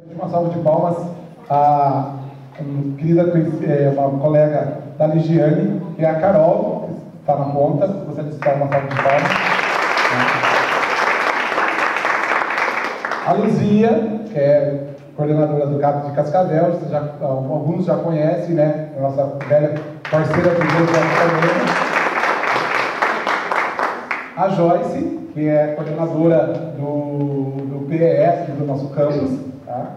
Uma salva de palmas à querida uma colega da Ligiane, que é a Carol, que está na ponta. Gostaria de dar uma salva de palmas. A Luzia, que é coordenadora do CAP de Cascavel, alguns já conhecem, né? A nossa velha parceira do Grupo da. A Joyce, que é coordenadora do PEF, do nosso campus. Tá?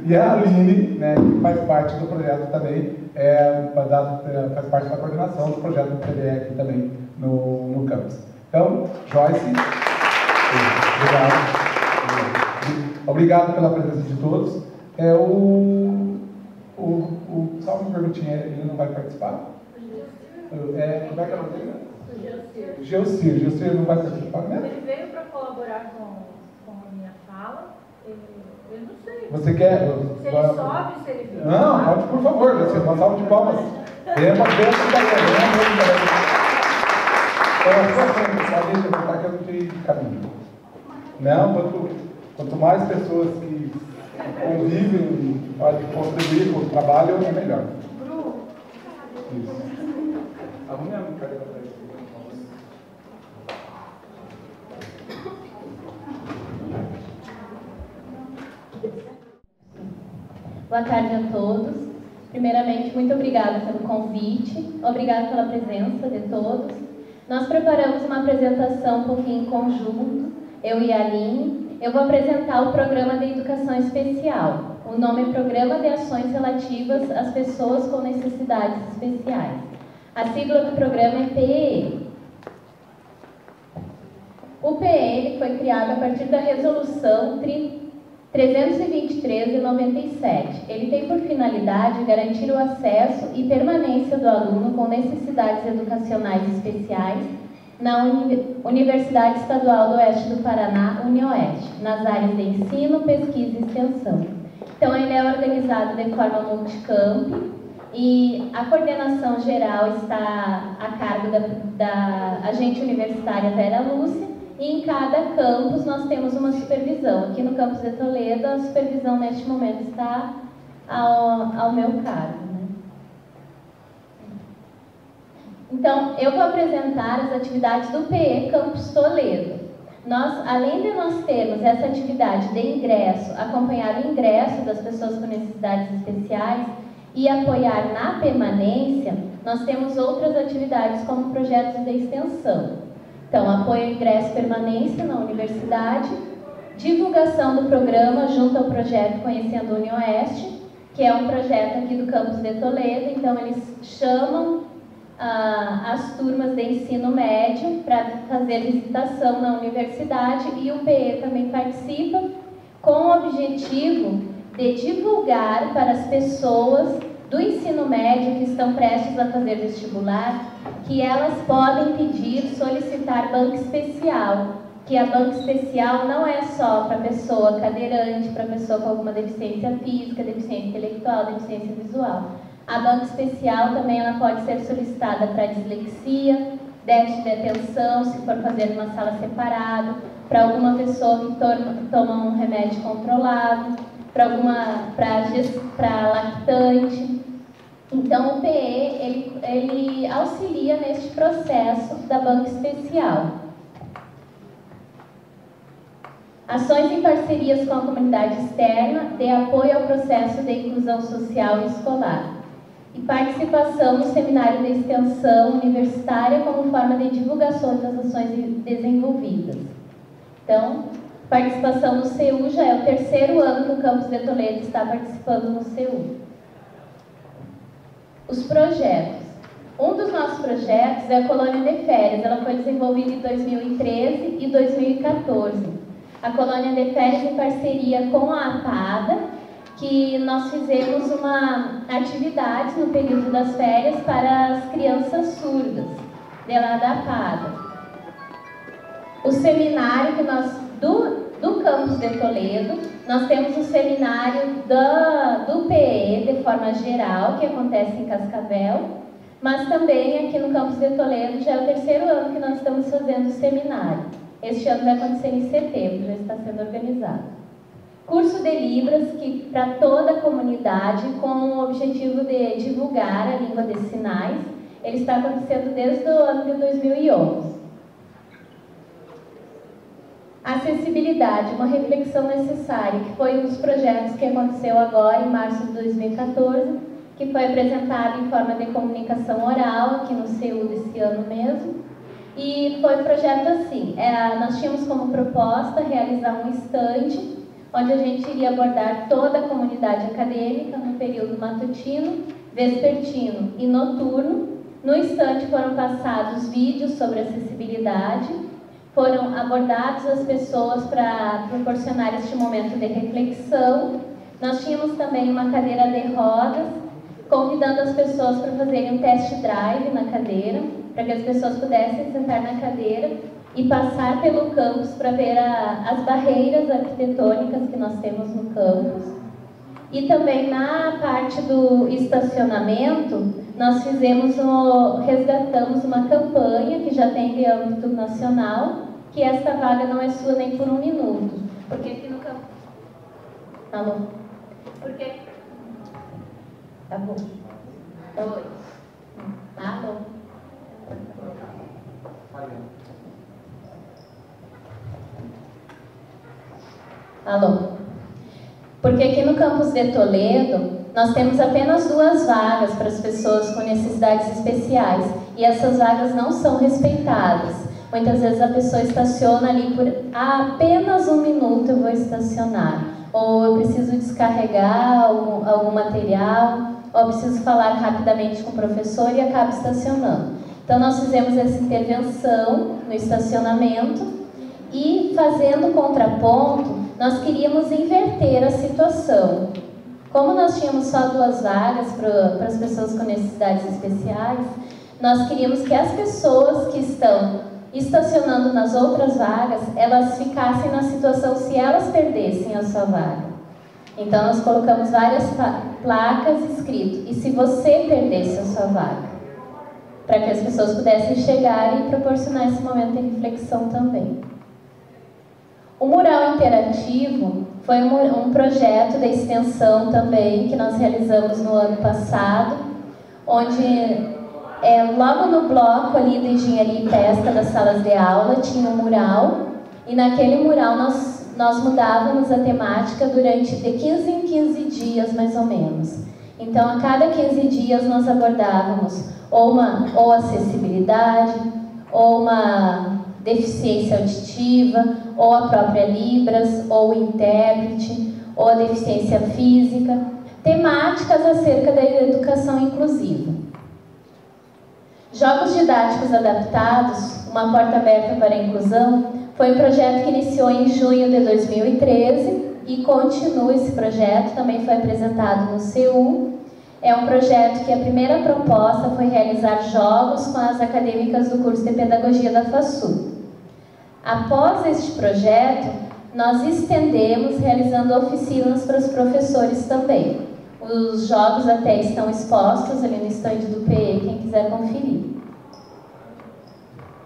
E a Aline, né, que faz parte do projeto também, faz parte da coordenação do projeto do PDE aqui também no campus. Então, Joyce, obrigado pela presença de todos. Só uma perguntinha, ele não vai participar? Como é que é o nome dele? Geocir não vai participar, né? Ele veio para colaborar com a minha fala. Eu não sei. Você quer? Se ele sobe, se ele fica. Não, pode, por favor, você uma salva de palmas. Venha para dentro Deixa eu voltar que eu não tenho caminho. Não, quanto mais pessoas que convivem, podem contribuir com o trabalho, é melhor. Isso. Arrume a cadeira para ele. Boa tarde a todos. Primeiramente, muito obrigada pelo convite, obrigada pela presença de todos. Nós preparamos uma apresentação um pouquinho em conjunto, eu e a Aline. Eu vou apresentar o Programa de Educação Especial. O nome é Programa de Ações Relativas às Pessoas com Necessidades Especiais. A sigla do programa é PEE. O PEE foi criado a partir da Resolução 323 de 97. Ele tem por finalidade garantir o acesso e permanência do aluno com necessidades educacionais especiais na Universidade Estadual do Oeste do Paraná, UniOeste, nas áreas de ensino, pesquisa e extensão. Então, ele é organizado de forma multicamp e a coordenação geral está a cargo da agente universitária Vera Lúcia. E em cada campus nós temos uma supervisão. Aqui no campus de Toledo, a supervisão neste momento está ao meu cargo. Né? Então, eu vou apresentar as atividades do PE Campus Toledo. Além de nós termos essa atividade de ingresso, acompanhar o ingresso das pessoas com necessidades especiais e apoiar na permanência, nós temos outras atividades como projetos de extensão. Então, apoio ao ingresso e permanência na universidade, divulgação do programa junto ao projeto Conhecendo a UniOeste, que é um projeto aqui do campus de Toledo. Então, eles chamam as turmas de ensino médio para fazer visitação na universidade e o PE também participa com o objetivo de divulgar para as pessoas do ensino médio que estão prestes a fazer vestibular, que elas podem solicitar banca especial, que a banca especial não é só para pessoa cadeirante, para pessoa com alguma deficiência física, deficiência intelectual, deficiência visual. A banca especial também ela pode ser solicitada para dislexia, déficit de atenção, se for fazer numa sala separada, para alguma pessoa que toma um remédio controlado, para lactante. Então, o PE, ele auxilia neste processo da banca especial. Ações em parcerias com a comunidade externa de apoio ao processo de inclusão social e escolar. E participação no seminário de extensão universitária como forma de divulgação das ações desenvolvidas. Então, participação no CEU já é o terceiro ano que o campus de Toledo está participando no CEU. Os projetos. Um dos nossos projetos é a Colônia de Férias. Ela foi desenvolvida em 2013 e 2014. A Colônia de Férias em parceria com a APADA, que nós fizemos uma atividade no período das férias para as crianças surdas, de lá da APADA. O seminário que do campus de Toledo, nós temos o seminário do PE de forma geral, que acontece em Cascavel, mas também aqui no campus de Toledo já é o terceiro ano que nós estamos fazendo o seminário. Este ano vai acontecer em setembro, já está sendo organizado. Curso de Libras, que para toda a comunidade, com o objetivo de divulgar a língua de sinais. Ele está acontecendo desde o ano de 2011. Acessibilidade, uma reflexão necessária, que foi um dos projetos que aconteceu agora, em março de 2014, que foi apresentado em forma de comunicação oral, aqui no CEU desse ano mesmo. E foi um projeto assim, nós tínhamos como proposta realizar um estande, onde a gente iria abordar toda a comunidade acadêmica no período matutino, vespertino e noturno. No estande foram passados vídeos sobre acessibilidade, foram abordadas as pessoas para proporcionar este momento de reflexão. Nós tínhamos também uma cadeira de rodas, convidando as pessoas para fazerem um test drive na cadeira, para que as pessoas pudessem sentar na cadeira e passar pelo campus para ver as barreiras arquitetônicas que nós temos no campus. E também na parte do estacionamento, nós resgatamos uma campanha que já tem de âmbito nacional, que esta vaga não é sua nem por um minuto. Porque aqui no campus... Alô? Porque... Tá bom. Oi. Alô? Alô? Porque aqui no campus de Toledo, nós temos apenas 2 vagas para as pessoas com necessidades especiais. E essas vagas não são respeitadas. Muitas vezes a pessoa estaciona ali por apenas um minuto eu vou estacionar. Ou eu preciso descarregar algum material, ou eu preciso falar rapidamente com o professor e acabo estacionando. Então nós fizemos essa intervenção no estacionamento e, fazendo contraponto, nós queríamos inverter a situação. Como nós tínhamos só 2 vagas para as pessoas com necessidades especiais, nós queríamos que as pessoas que estão estacionando nas outras vagas, elas ficassem na situação se elas perdessem a sua vaga. Então nós colocamos várias placas escrito, e se você perdesse a sua vaga, para que as pessoas pudessem chegar e proporcionar esse momento de reflexão também. O mural interativo foi um projeto de extensão também que nós realizamos no ano passado, onde logo no bloco ali de engenharia e pesca das salas de aula tinha um mural, e naquele mural nós mudávamos a temática durante de 15 em 15 dias mais ou menos. Então a cada 15 dias nós abordávamos ou acessibilidade, ou uma deficiência auditiva, ou a própria Libras, ou o intérprete, ou a deficiência física, temáticas acerca da educação inclusiva. Jogos didáticos adaptados, uma porta aberta para a inclusão, foi um projeto que iniciou em junho de 2013 e continua esse projeto, também foi apresentado no CEU. É um projeto que a primeira proposta foi realizar jogos com as acadêmicas do curso de Pedagogia da FASU. Após este projeto, nós estendemos realizando oficinas para os professores também. Os jogos até estão expostos ali no estande do PE, quem quiser conferir.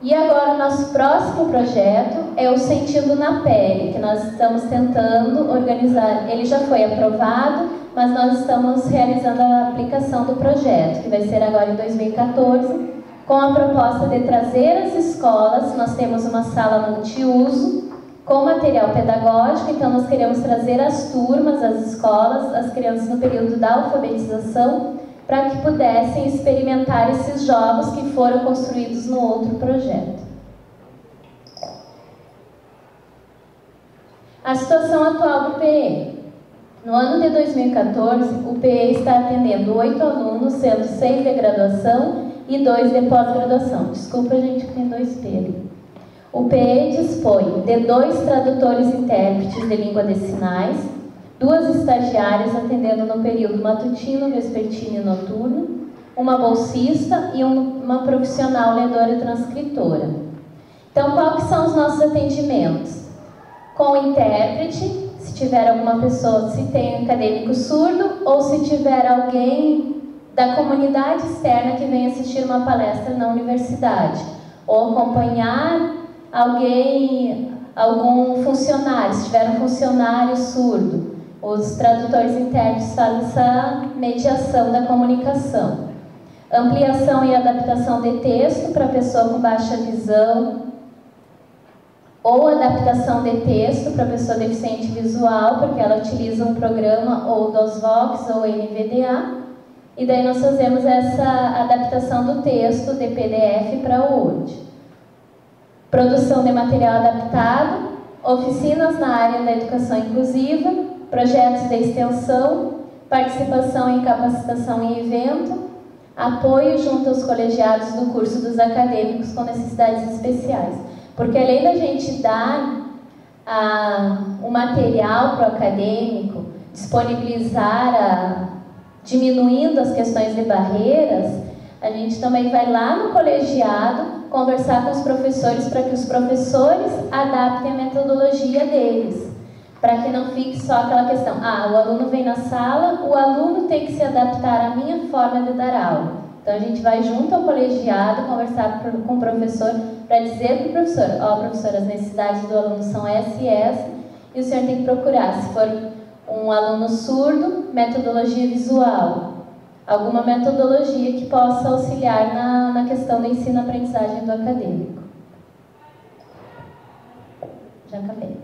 E agora o nosso próximo projeto é o Sentindo na Pele, que nós estamos tentando organizar. Ele já foi aprovado, mas nós estamos realizando a aplicação do projeto, que vai ser agora em 2014, com a proposta de trazer as escolas. Nós temos uma sala multiuso, com material pedagógico, então nós queremos trazer as turmas, as escolas, as crianças no período da alfabetização, para que pudessem experimentar esses jogos que foram construídos no outro projeto. A situação atual do PE. No ano de 2014, o PE está atendendo 8 alunos, sendo 6 de graduação e 2 de pós-graduação. Desculpa, gente, que tem 2 P ali. O PE dispõe de 2 tradutores e intérpretes de língua de sinais, 2 estagiárias atendendo no período matutino, vespertino e noturno, uma bolsista e uma profissional ledora e transcritora. Então, quais são os nossos atendimentos? Com o intérprete, se tiver alguma pessoa, se tem um acadêmico surdo, ou se tiver alguém da comunidade externa que venha assistir uma palestra na universidade, ou acompanhar algum funcionário, se tiver um funcionário surdo, os tradutores internos fazem essa mediação da comunicação. Ampliação e adaptação de texto para pessoa com baixa visão, ou adaptação de texto para pessoa deficiente visual, porque ela utiliza um programa ou DOSVox ou NVDA, e daí nós fazemos essa adaptação do texto de PDF para Word. Produção de material adaptado, oficinas na área da educação inclusiva, projetos de extensão, participação em capacitação em evento, apoio junto aos colegiados do curso dos acadêmicos com necessidades especiais. Porque além da gente dar o material para o acadêmico, disponibilizar, diminuindo as questões de barreiras, a gente também vai lá no colegiado conversar com os professores para que os professores adaptem a metodologia deles. Para que não fique só aquela questão, o aluno vem na sala, o aluno tem que se adaptar à minha forma de dar aula. Então a gente vai junto ao colegiado conversar com o professor para dizer para o professor, professor, as necessidades do aluno são essa e essa, e o senhor tem que procurar, se for um aluno surdo, metodologia visual, alguma metodologia que possa auxiliar na questão do ensino-aprendizagem do acadêmico. Já acabei.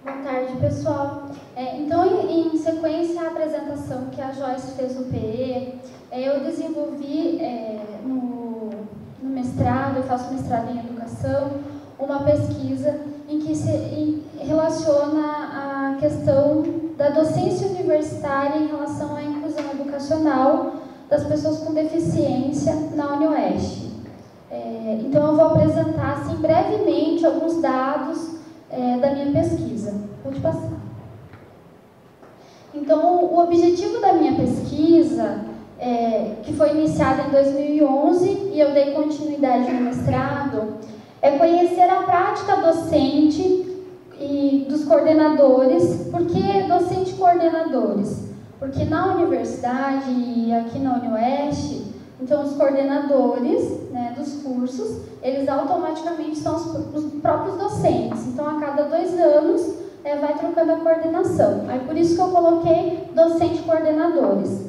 Boa tarde, pessoal. Então, em sequência à apresentação que a Joyce fez no PE, eu desenvolvi no mestrado, eu faço mestrado em educação, uma pesquisa em que se relaciona a questão da docência universitária em relação à inclusão educacional das pessoas com deficiência na UniOeste. Então, eu vou apresentar, assim, brevemente, alguns dados da minha pesquisa. Pode passar. Então, o objetivo da minha pesquisa, que foi iniciada em 2011 e eu dei continuidade no mestrado, é conhecer a prática docente e dos coordenadores. Por que docente e coordenadores? Porque na universidade e aqui na UniOeste, então os coordenadores, né, dos cursos, eles automaticamente são os próprios docentes. Então, a cada 2 anos, vai trocando a coordenação. Aí, por isso que eu coloquei docente e coordenadores.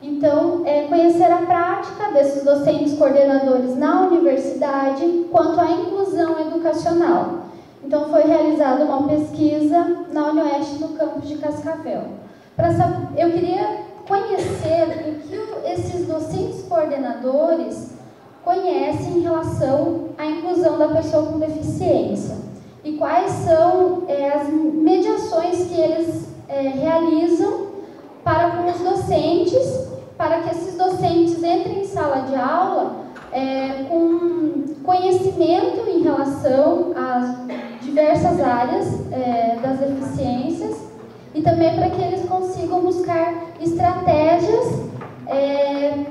Então, conhecer a prática desses docentes coordenadores na universidade quanto à inclusão educacional. Então, foi realizada uma pesquisa na UniOeste, no campus de Cascavel. Eu queria conhecer o que esses docentes coordenadores conhecem em relação à inclusão da pessoa com deficiência e quais são as mediações que eles realizam para com os docentes, para que esses docentes entrem em sala de aula com conhecimento em relação às diversas áreas das deficiências e também para que eles consigam buscar estratégias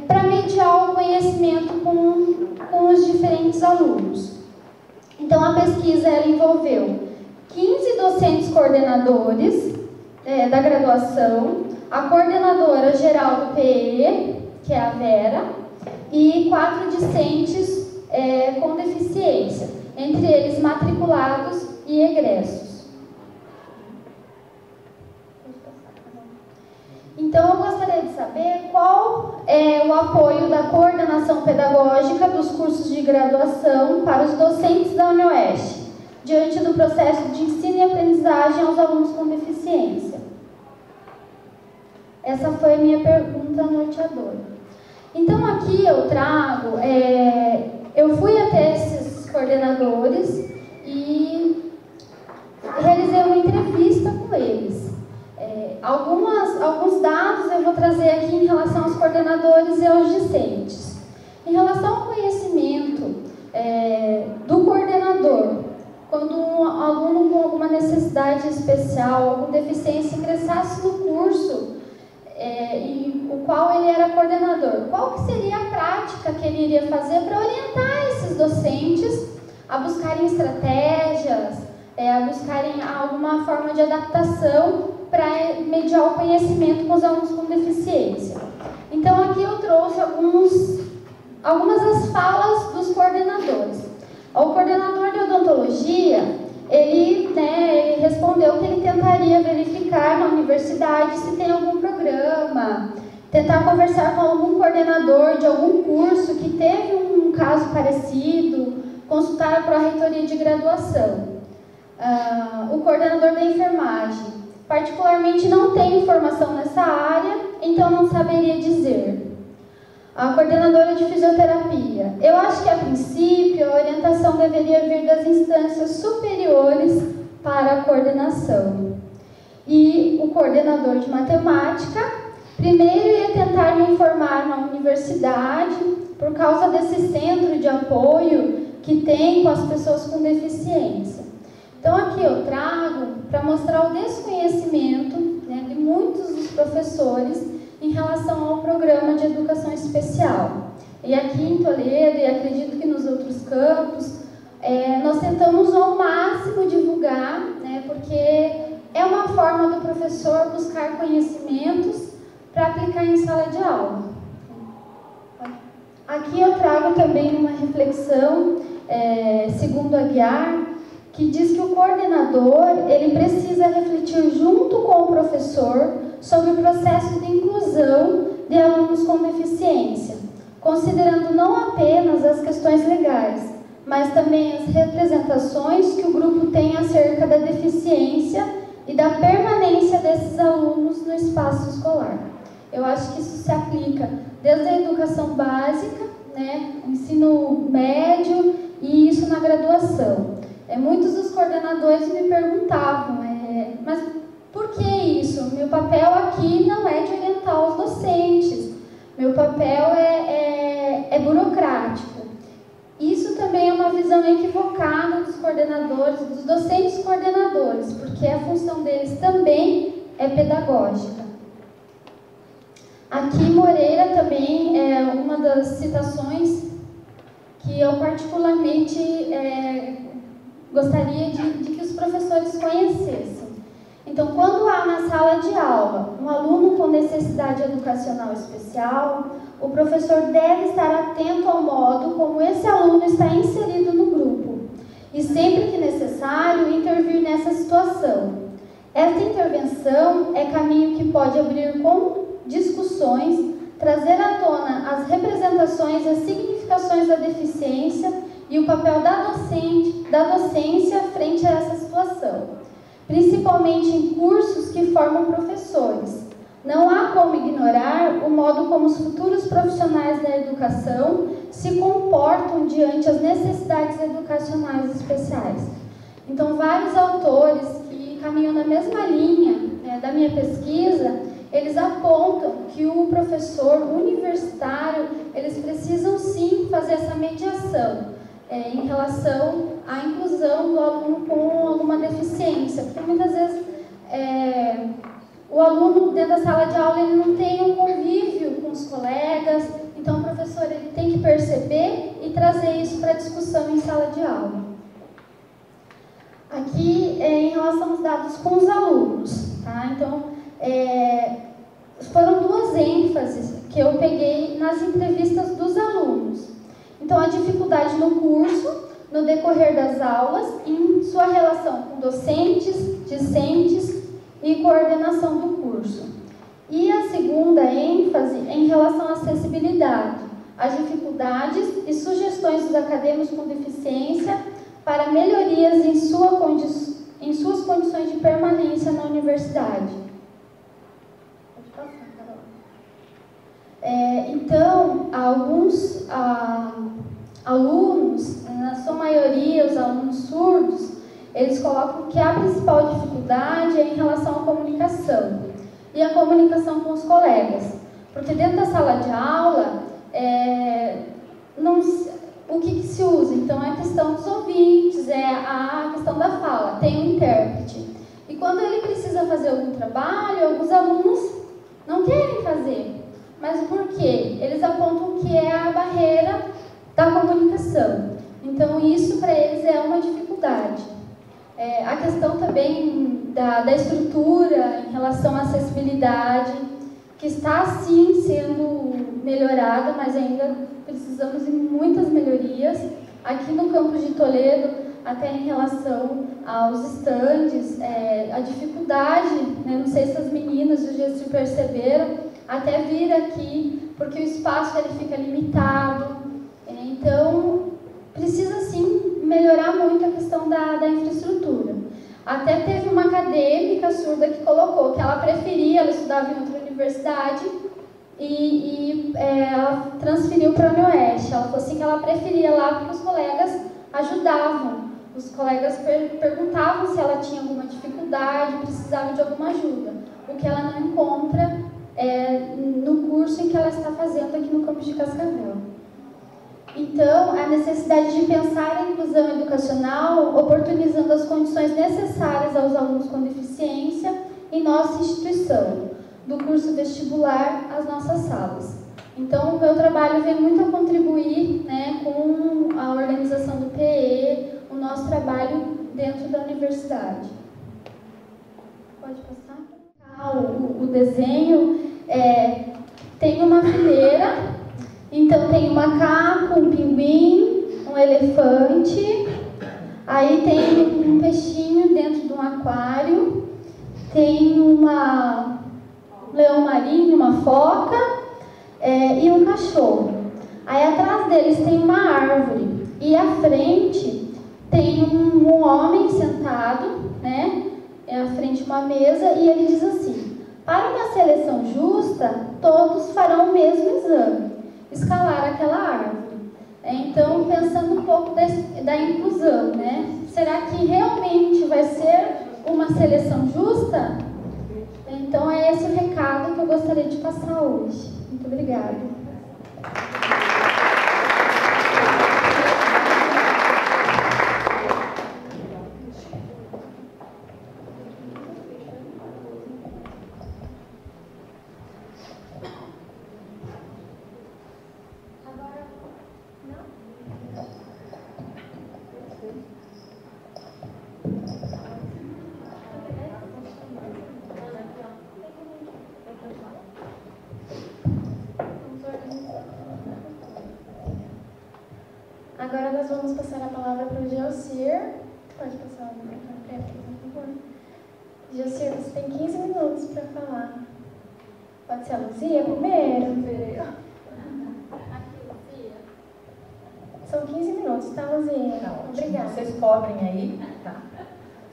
para mediar o conhecimento com os diferentes alunos. Então, a pesquisa ela envolveu 15 docentes coordenadores da graduação, a coordenadora geral do PE, que é a Vera, e 4 discentes com deficiência, entre eles matriculados e egressos. Então, eu gostaria de saber qual é o apoio da coordenação pedagógica dos cursos de graduação para os docentes da UniOeste, diante do processo de ensino e aprendizagem aos alunos com deficiência. Essa foi a minha pergunta norteadora. Então, aqui eu trago, eu fui até esses coordenadores e realizei uma entrevista com eles. Alguns dados eu vou trazer aqui em relação aos coordenadores e aos discentes. Em relação ao conhecimento do coordenador, quando um aluno com alguma necessidade especial, alguma deficiência ingressasse no curso, e o qual ele era coordenador, qual que seria a prática que ele iria fazer para orientar esses docentes a buscarem estratégias, a buscarem alguma forma de adaptação para mediar o conhecimento com os alunos com deficiência. Então aqui eu trouxe algumas das falas dos coordenadores. O coordenador de odontologia, ele respondeu que ele tentaria verificar na universidade se tem algum programa, tentar conversar com algum coordenador de algum curso que teve um caso parecido, consultar a pró-reitoria de graduação. O coordenador da enfermagem, particularmente não tem informação nessa área, então não saberia dizer. A coordenadora de fisioterapia, eu acho que a princípio a orientação deveria vir das instâncias superiores para a coordenação. E o coordenador de matemática, primeiro ia tentar me informar na universidade, por causa desse centro de apoio que tem com as pessoas com deficiência. Então aqui eu trago para mostrar o desconhecimento de muitos dos professores em relação ao programa de educação especial. E aqui em Toledo, e acredito que nos outros campos, nós tentamos ao máximo divulgar, porque é uma forma do professor buscar conhecimentos para aplicar em sala de aula. Aqui eu trago também uma reflexão, segundo Aguiar, que diz que o coordenador ele precisa refletir junto com o professor sobre o processo de inclusão de alunos com deficiência, considerando não apenas as questões legais, mas também as representações que o grupo tem acerca da deficiência e da permanência desses alunos no espaço escolar. Eu acho que isso se aplica desde a educação básica, ensino médio e isso na graduação. Muitos dos coordenadores me perguntavam, mas por que isso? Meu papel aqui não é de orientar os docentes, meu papel é burocrático. Isso também é uma visão equivocada dos coordenadores, dos docentes coordenadores, porque a função deles também é pedagógica. Aqui Moreira também é uma das citações que eu particularmente gostaria de que os professores conhecessem. Então, quando há na sala de aula um aluno com necessidade educacional especial, o professor deve estar atento ao modo como esse aluno está inserido no grupo e, sempre que necessário, intervir nessa situação. Esta intervenção é caminho que pode abrir com discussões, trazer à tona as representações e as significações da deficiência e o papel da docência frente a essa situação, principalmente em cursos que formam professores. Não há como ignorar o modo como os futuros profissionais da educação se comportam diante as necessidades educacionais especiais. Então, vários autores que caminham na mesma linha da minha pesquisa, eles apontam que o professor universitário, eles precisam sim fazer essa mediação em relação à inclusão do aluno com alguma deficiência, porque muitas vezes o aluno dentro da sala de aula ele não tem um convívio com os colegas, então o professor ele tem que perceber e trazer isso para a discussão em sala de aula. Aqui em relação aos dados com os alunos, tá? Então foram duas ênfases que eu peguei nas entrevistas dos alunos. Então, a dificuldade no curso, no decorrer das aulas, em sua relação com docentes, discentes e coordenação do curso. E a segunda ênfase em relação à acessibilidade, as dificuldades e sugestões dos acadêmicos com deficiência para melhorias em suas condições de permanência na universidade. Pode passar, Carol. Então, alguns alunos, na sua maioria, os alunos surdos, eles colocam que a principal dificuldade é em relação à comunicação e a comunicação com os colegas, porque dentro da sala de aula, o que se usa? Então, é a questão dos ouvintes, é a questão da fala, tem um intérprete. E quando ele precisa fazer algum trabalho, alguns alunos não querem fazer. Mas por quê? Eles apontam que é a barreira da comunicação. Então, isso para eles é uma dificuldade. A questão também da estrutura em relação à acessibilidade, que está sim sendo melhorada, mas ainda precisamos de muitas melhorias. Aqui no campus de Toledo, até em relação aos estandes, a dificuldade, né, não sei se as meninas do GESTIR perceberam, até vir aqui, porque o espaço ele fica limitado. Então, precisa sim melhorar muito a questão da infraestrutura. Até teve uma acadêmica surda que colocou que ela preferia, ela estudava em outra universidade e ela transferiu para a UniOeste. Ela falou assim que ela preferia lá porque os colegas ajudavam. Os colegas perguntavam se ela tinha alguma dificuldade, precisava de alguma ajuda, o que ela não encontra no curso em que ela está fazendo aqui no campus de Cascavel. Então, a necessidade de pensar a inclusão educacional, oportunizando as condições necessárias aos alunos com deficiência em nossa instituição, do curso vestibular às nossas salas. Então, o meu trabalho vem muito a contribuir, né, com a organização do PE, o nosso trabalho dentro da universidade. Pode passar? O desenho tem uma fileira. Então, tem um macaco, um pinguim, um elefante, aí tem um peixinho dentro de um aquário, tem um leão marinho, uma foca e um cachorro. Aí atrás deles tem uma árvore e à frente tem um homem sentado, né, à frente de uma mesa, e ele diz assim: para uma seleção justa, todos farão o mesmo exame, escalar aquela árvore. Então, pensando um pouco da inclusão, né? Será que realmente vai ser uma seleção justa? Então, é esse o recado que eu gostaria de passar hoje. Muito obrigada. Agora nós vamos passar a palavra para o Geocir. Pode passar o microfone, por favor. Geocir, você tem 15 minutos para falar. Pode ser a Luzia primeiro? São 15 minutos, tá, Luzia? Tá, obrigada. Vocês cobrem aí, tá?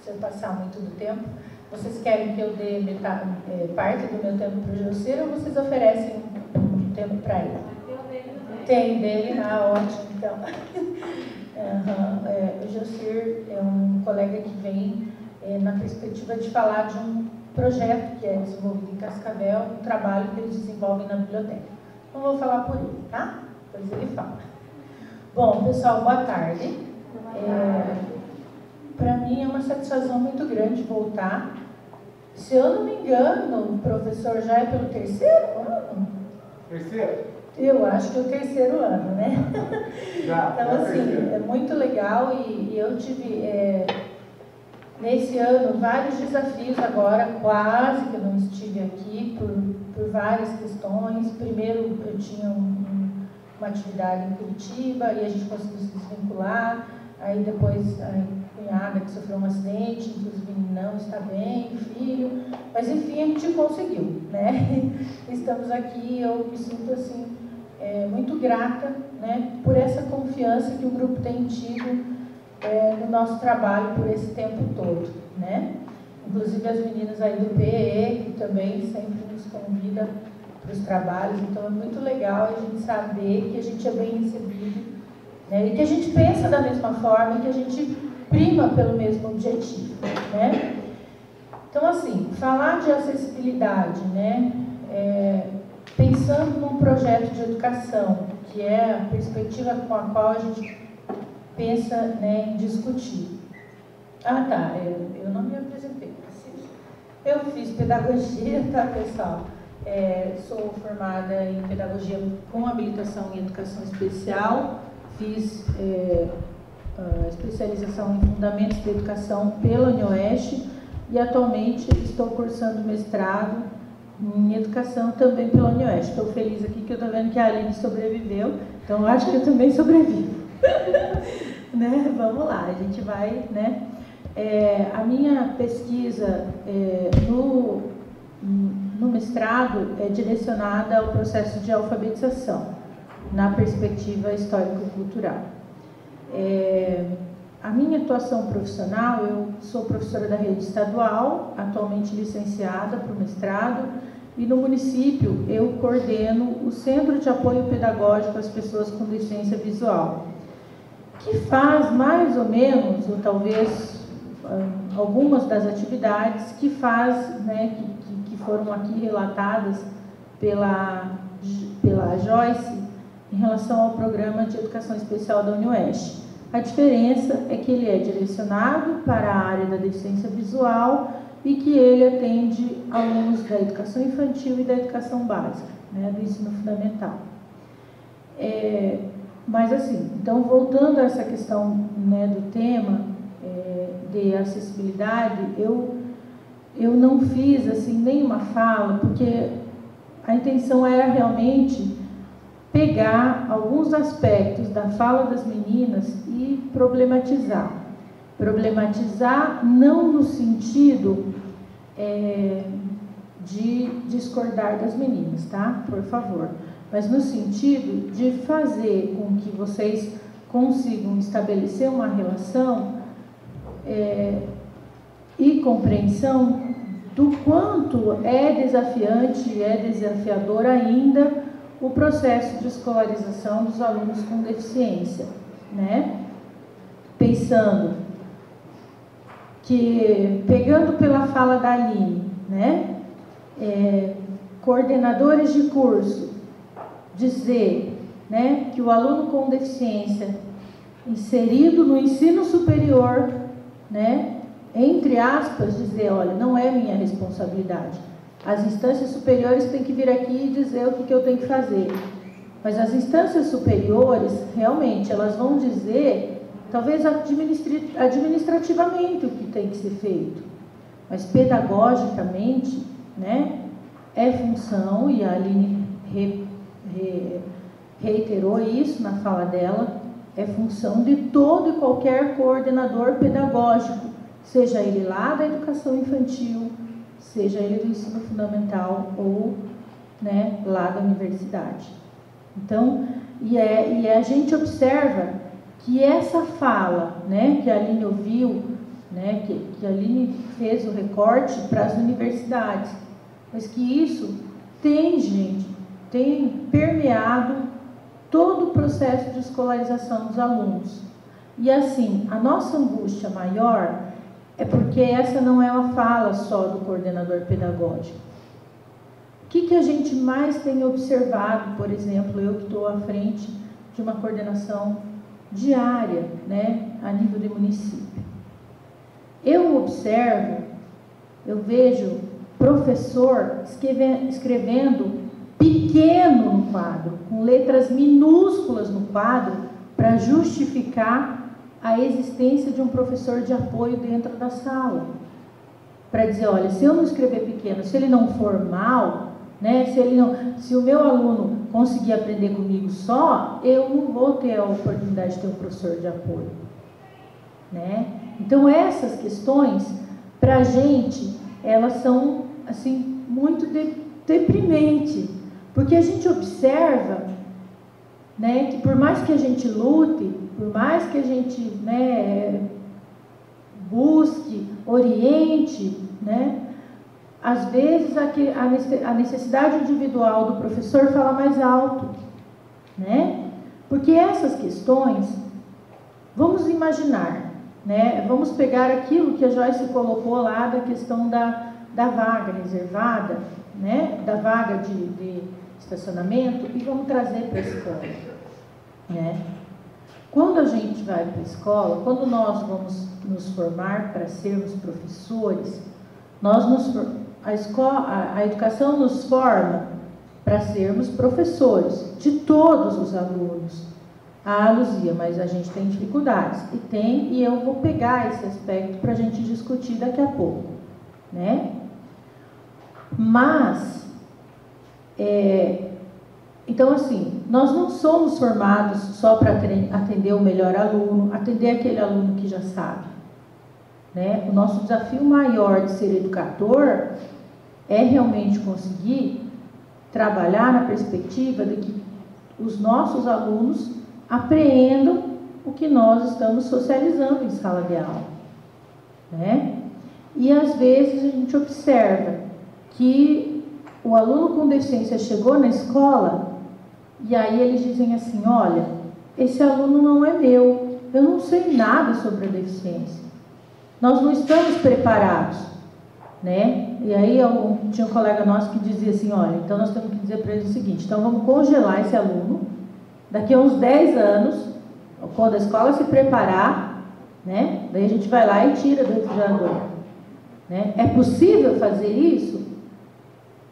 Se eu passar muito do tempo. Vocês querem que eu dê parte do meu tempo para o Geocir ou vocês oferecem um tempo para ele? Tem dele, ótimo, então. O Geocir é um colega que vem na perspectiva de falar de um projeto que é desenvolvido em Cascavel, um trabalho que eles desenvolvem na biblioteca. Não vou falar por ele, tá? Depois ele fala. Bom, pessoal, boa tarde. Para mim é uma satisfação muito grande voltar. Se eu não me engano, o professor já é pelo terceiro ano? Terceiro? Eu acho que é o terceiro ano, né? Já, então, assim, é muito legal e eu tive, nesse ano, vários desafios agora, quase que eu não estive aqui, por várias questões. Primeiro, eu tinha uma atividade em Curitiba e a gente conseguiu se desvincular. Aí depois, a cunhada que sofreu um acidente, inclusive não está bem, filho. Mas, enfim, a gente conseguiu, né? Estamos aqui, eu me sinto, assim, muito grata, né, por essa confiança que o grupo tem tido no nosso trabalho por esse tempo todo, né? Inclusive as meninas aí do PE, que também sempre nos convidam para os trabalhos, então é muito legal a gente saber que a gente é bem recebido, né, e que a gente pensa da mesma forma, que a gente prima pelo mesmo objetivo, né? Então, assim, falar de acessibilidade, né, pensando num projeto de educação, que é a perspectiva com a qual a gente pensa, né, em discutir. Eu não me apresentei. Eu fiz pedagogia, tá, pessoal? Sou formada em pedagogia com habilitação em educação especial, fiz especialização em fundamentos da educação pela UniOeste e atualmente estou cursando mestrado em educação também pela UniOeste. Estou feliz aqui que eu estou vendo que a Aline sobreviveu, então eu acho que eu também sobrevivo. Né? Vamos lá, a gente vai, né? A minha pesquisa no mestrado é direcionada ao processo de alfabetização, na perspectiva histórico-cultural. A minha atuação profissional, eu sou professora da rede estadual, atualmente licenciada para o mestrado, e no município eu coordeno o Centro de Apoio Pedagógico às Pessoas com Deficiência Visual, que faz mais ou menos, ou talvez algumas das atividades que faz, né, que foram aqui relatadas pela Joyce em relação ao programa de educação especial da UniOeste. A diferença é que ele é direcionado para a área da deficiência visual e que ele atende alunos da educação infantil e da educação básica, né, do ensino fundamental. Mas assim, então voltando a essa questão, né, do tema de acessibilidade, eu não fiz assim nenhuma fala, porque a intenção era realmente pegar alguns aspectos da fala das meninas e problematizar. Problematizar não no sentido de discordar das meninas, tá? Por favor. Mas no sentido de fazer com que vocês consigam estabelecer uma relação e compreensão do quanto é desafiante e é desafiador ainda o processo de escolarização dos alunos com deficiência, né? Pensando que, pegando pela fala da Aline, né? Coordenadores de curso, dizer, né, que o aluno com deficiência inserido no ensino superior, né, entre aspas, dizer, olha, não é minha responsabilidade. As instâncias superiores têm que vir aqui e dizer o que eu tenho que fazer. Mas as instâncias superiores, realmente, elas vão dizer, talvez administrativamente, o que tem que ser feito. Mas pedagogicamente, né, é função, e a Aline reiterou isso na fala dela, é função de todo e qualquer coordenador pedagógico, seja ele lá da educação infantil, seja ele do ensino fundamental ou, né, lá da universidade. Então, e a gente observa que essa fala, né, que a Aline ouviu, né, que a Aline fez o recorte para as universidades, mas que isso tem, gente, tem permeado todo o processo de escolarização dos alunos. E assim, a nossa angústia maior é porque essa não é uma fala só do coordenador pedagógico. O que a gente mais tem observado, por exemplo, eu que estou à frente de uma coordenação diária, né, a nível de município. Eu observo, eu vejo professor escrevendo pequeno no quadro, com letras minúsculas no quadro, para justificar a existência de um professor de apoio dentro da sala. Para dizer, olha, se eu não escrever pequeno, se ele não for mal, né, se o meu aluno conseguir aprender comigo só, eu não vou ter a oportunidade de ter um professor de apoio. Né? Então, essas questões, para a gente, elas são, assim, muito deprimentes, porque a gente observa, né, que por mais que a gente lute, por mais que a gente, né, busque, oriente, né, às vezes a necessidade individual do professor fala mais alto, né? Porque essas questões, vamos imaginar, né, vamos pegar aquilo que a Joyce colocou lá da questão da vaga reservada, né, da vaga de estacionamento, e vamos trazer para a escola, né? Quando a gente vai para a escola, quando nós vamos nos formar para sermos professores, a educação nos forma para sermos professores de todos os alunos. Ah, Luzia, mas a gente tem dificuldades. E eu vou pegar esse aspecto para a gente discutir daqui a pouco, né? Mas Então, assim, nós não somos formados só para atender o melhor aluno, atender aquele aluno que já sabe, né? O nosso desafio maior de ser educador é realmente conseguir trabalhar na perspectiva de que os nossos alunos apreendam o que nós estamos socializando em sala de aula, né? E às vezes a gente observa que o aluno com deficiência chegou na escola e aí eles dizem assim: olha, esse aluno não é meu, eu não sei nada sobre a deficiência, nós não estamos preparados, né? E aí tinha um colega nosso que dizia assim: olha, então nós temos que dizer para eles o seguinte, então vamos congelar esse aluno, daqui a uns 10 anos, quando a escola se preparar, né? Daí a gente vai lá e tira do refrigerador, né? É possível fazer isso?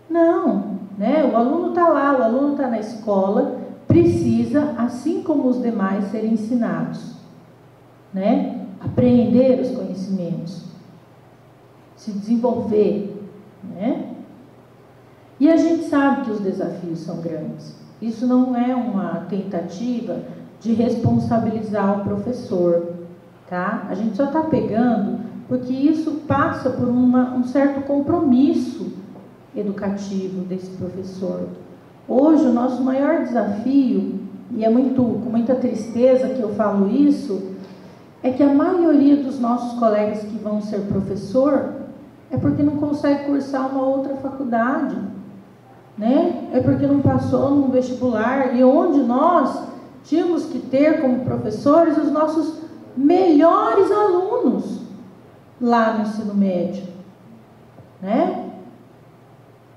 Não. Né? O aluno está lá, o aluno está na escola, precisa, assim como os demais, ser ensinados, né? Apreender os conhecimentos, se desenvolver, né? E a gente sabe que os desafios são grandes. Isso não é uma tentativa de responsabilizar o professor, tá? A gente só está pegando porque isso passa por um certo compromisso educativo desse professor. Hoje o nosso maior desafio, e é com muita tristeza que eu falo isso, é que a maioria dos nossos colegas que vão ser professor é porque não consegue cursar uma outra faculdade, né? É porque não passou num vestibular, e onde nós tínhamos que ter como professores os nossos melhores alunos lá no ensino médio, né?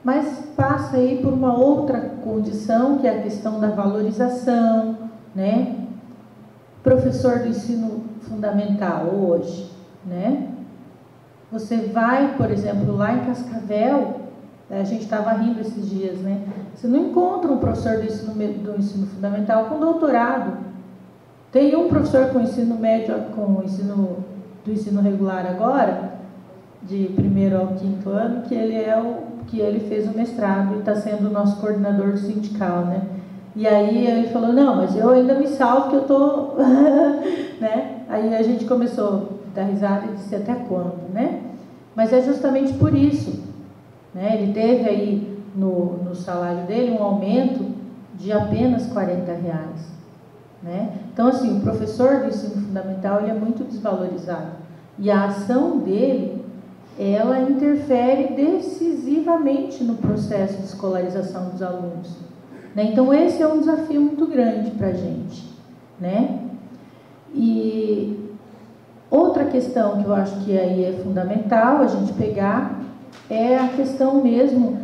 Mas passa aí por uma outra condição, que é a questão da valorização, né? Professor do ensino fundamental hoje, né? Você vai, por exemplo, lá em Cascavel, a gente estava rindo esses dias, né? Você não encontra um professor do ensino fundamental com doutorado. Tem um professor com ensino médio, do ensino regular agora, de 1º ao 5º ano, que ele fez o mestrado e está sendo o nosso coordenador sindical, né? E aí ele falou: não, mas eu ainda me salvo que eu tô, né? Aí a gente começou a dar risada e disse: até quando, né? Mas é justamente por isso, né? Ele teve aí no salário dele um aumento de apenas R$40, né? Então, assim, o professor do ensino fundamental, ele é muito desvalorizado, e a ação dele, ela interfere decisivamente no processo de escolarização dos alunos, né? Então esse é um desafio muito grande para a gente, né? E outra questão que eu acho que aí é fundamental a gente pegar é a questão mesmo,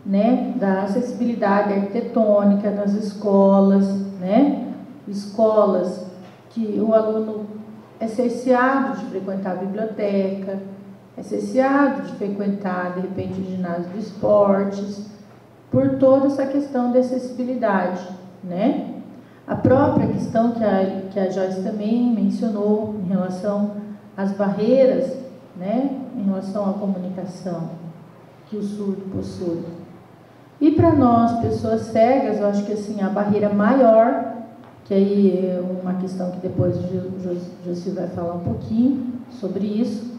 né, da acessibilidade arquitetônica nas escolas, né? Escolas que o aluno é cerceado de frequentar a biblioteca, é cerceado de frequentar, de repente, o ginásio de esportes, por toda essa questão de acessibilidade, né? A própria questão que a Joyce também mencionou em relação às barreiras, né? Em relação à comunicação que o surdo possui. E para nós, pessoas cegas, eu acho que assim, a barreira maior, que aí é uma questão que depois o Josi vai falar um pouquinho sobre isso,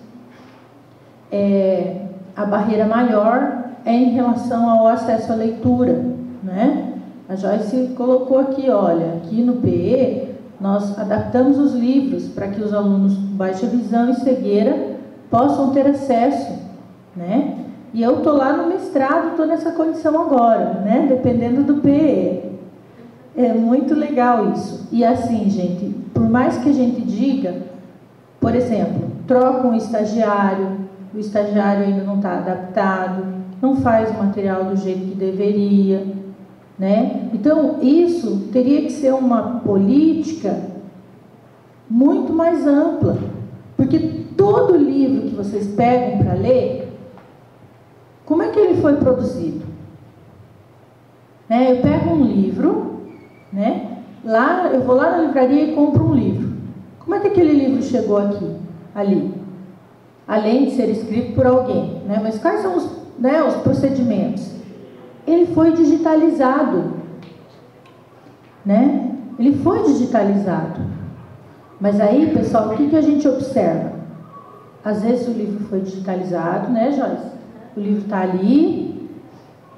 a barreira maior é em relação ao acesso à leitura, né? A Joyce colocou aqui, olha, aqui no PE nós adaptamos os livros para que os alunos com baixa visão e cegueira possam ter acesso, né? E eu estou lá no mestrado, estou nessa condição agora, né? Dependendo do PE. É muito legal isso. E assim, gente, por mais que a gente diga, por exemplo, troca um estagiário, o estagiário ainda não está adaptado, não faz o material do jeito que deveria, né? Então, isso teria que ser uma política muito mais ampla, porque todo livro que vocês pegam para ler, como é que ele foi produzido? Né? Eu pego um livro, né? Eu vou lá na livraria e compro um livro. Como é que aquele livro chegou ali? Além de ser escrito por alguém, né? Mas quais são os procedimentos? ele foi digitalizado, né? Ele foi digitalizado. Mas aí, pessoal, o que a gente observa? Às vezes o livro foi digitalizado, né, Joyce? O livro está ali,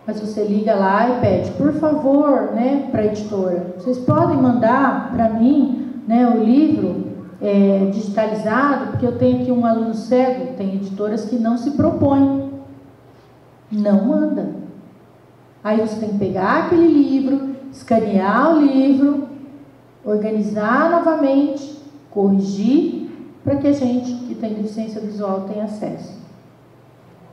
mas você liga lá e pede, por favor, né, para a editora, vocês podem mandar para mim, né, o livro digitalizado, porque eu tenho aqui um aluno cego. Tem editoras que não se propõem, não manda. Aí você tem que pegar aquele livro, escanear o livro, organizar novamente, corrigir, para que a gente que tem deficiência visual tenha acesso.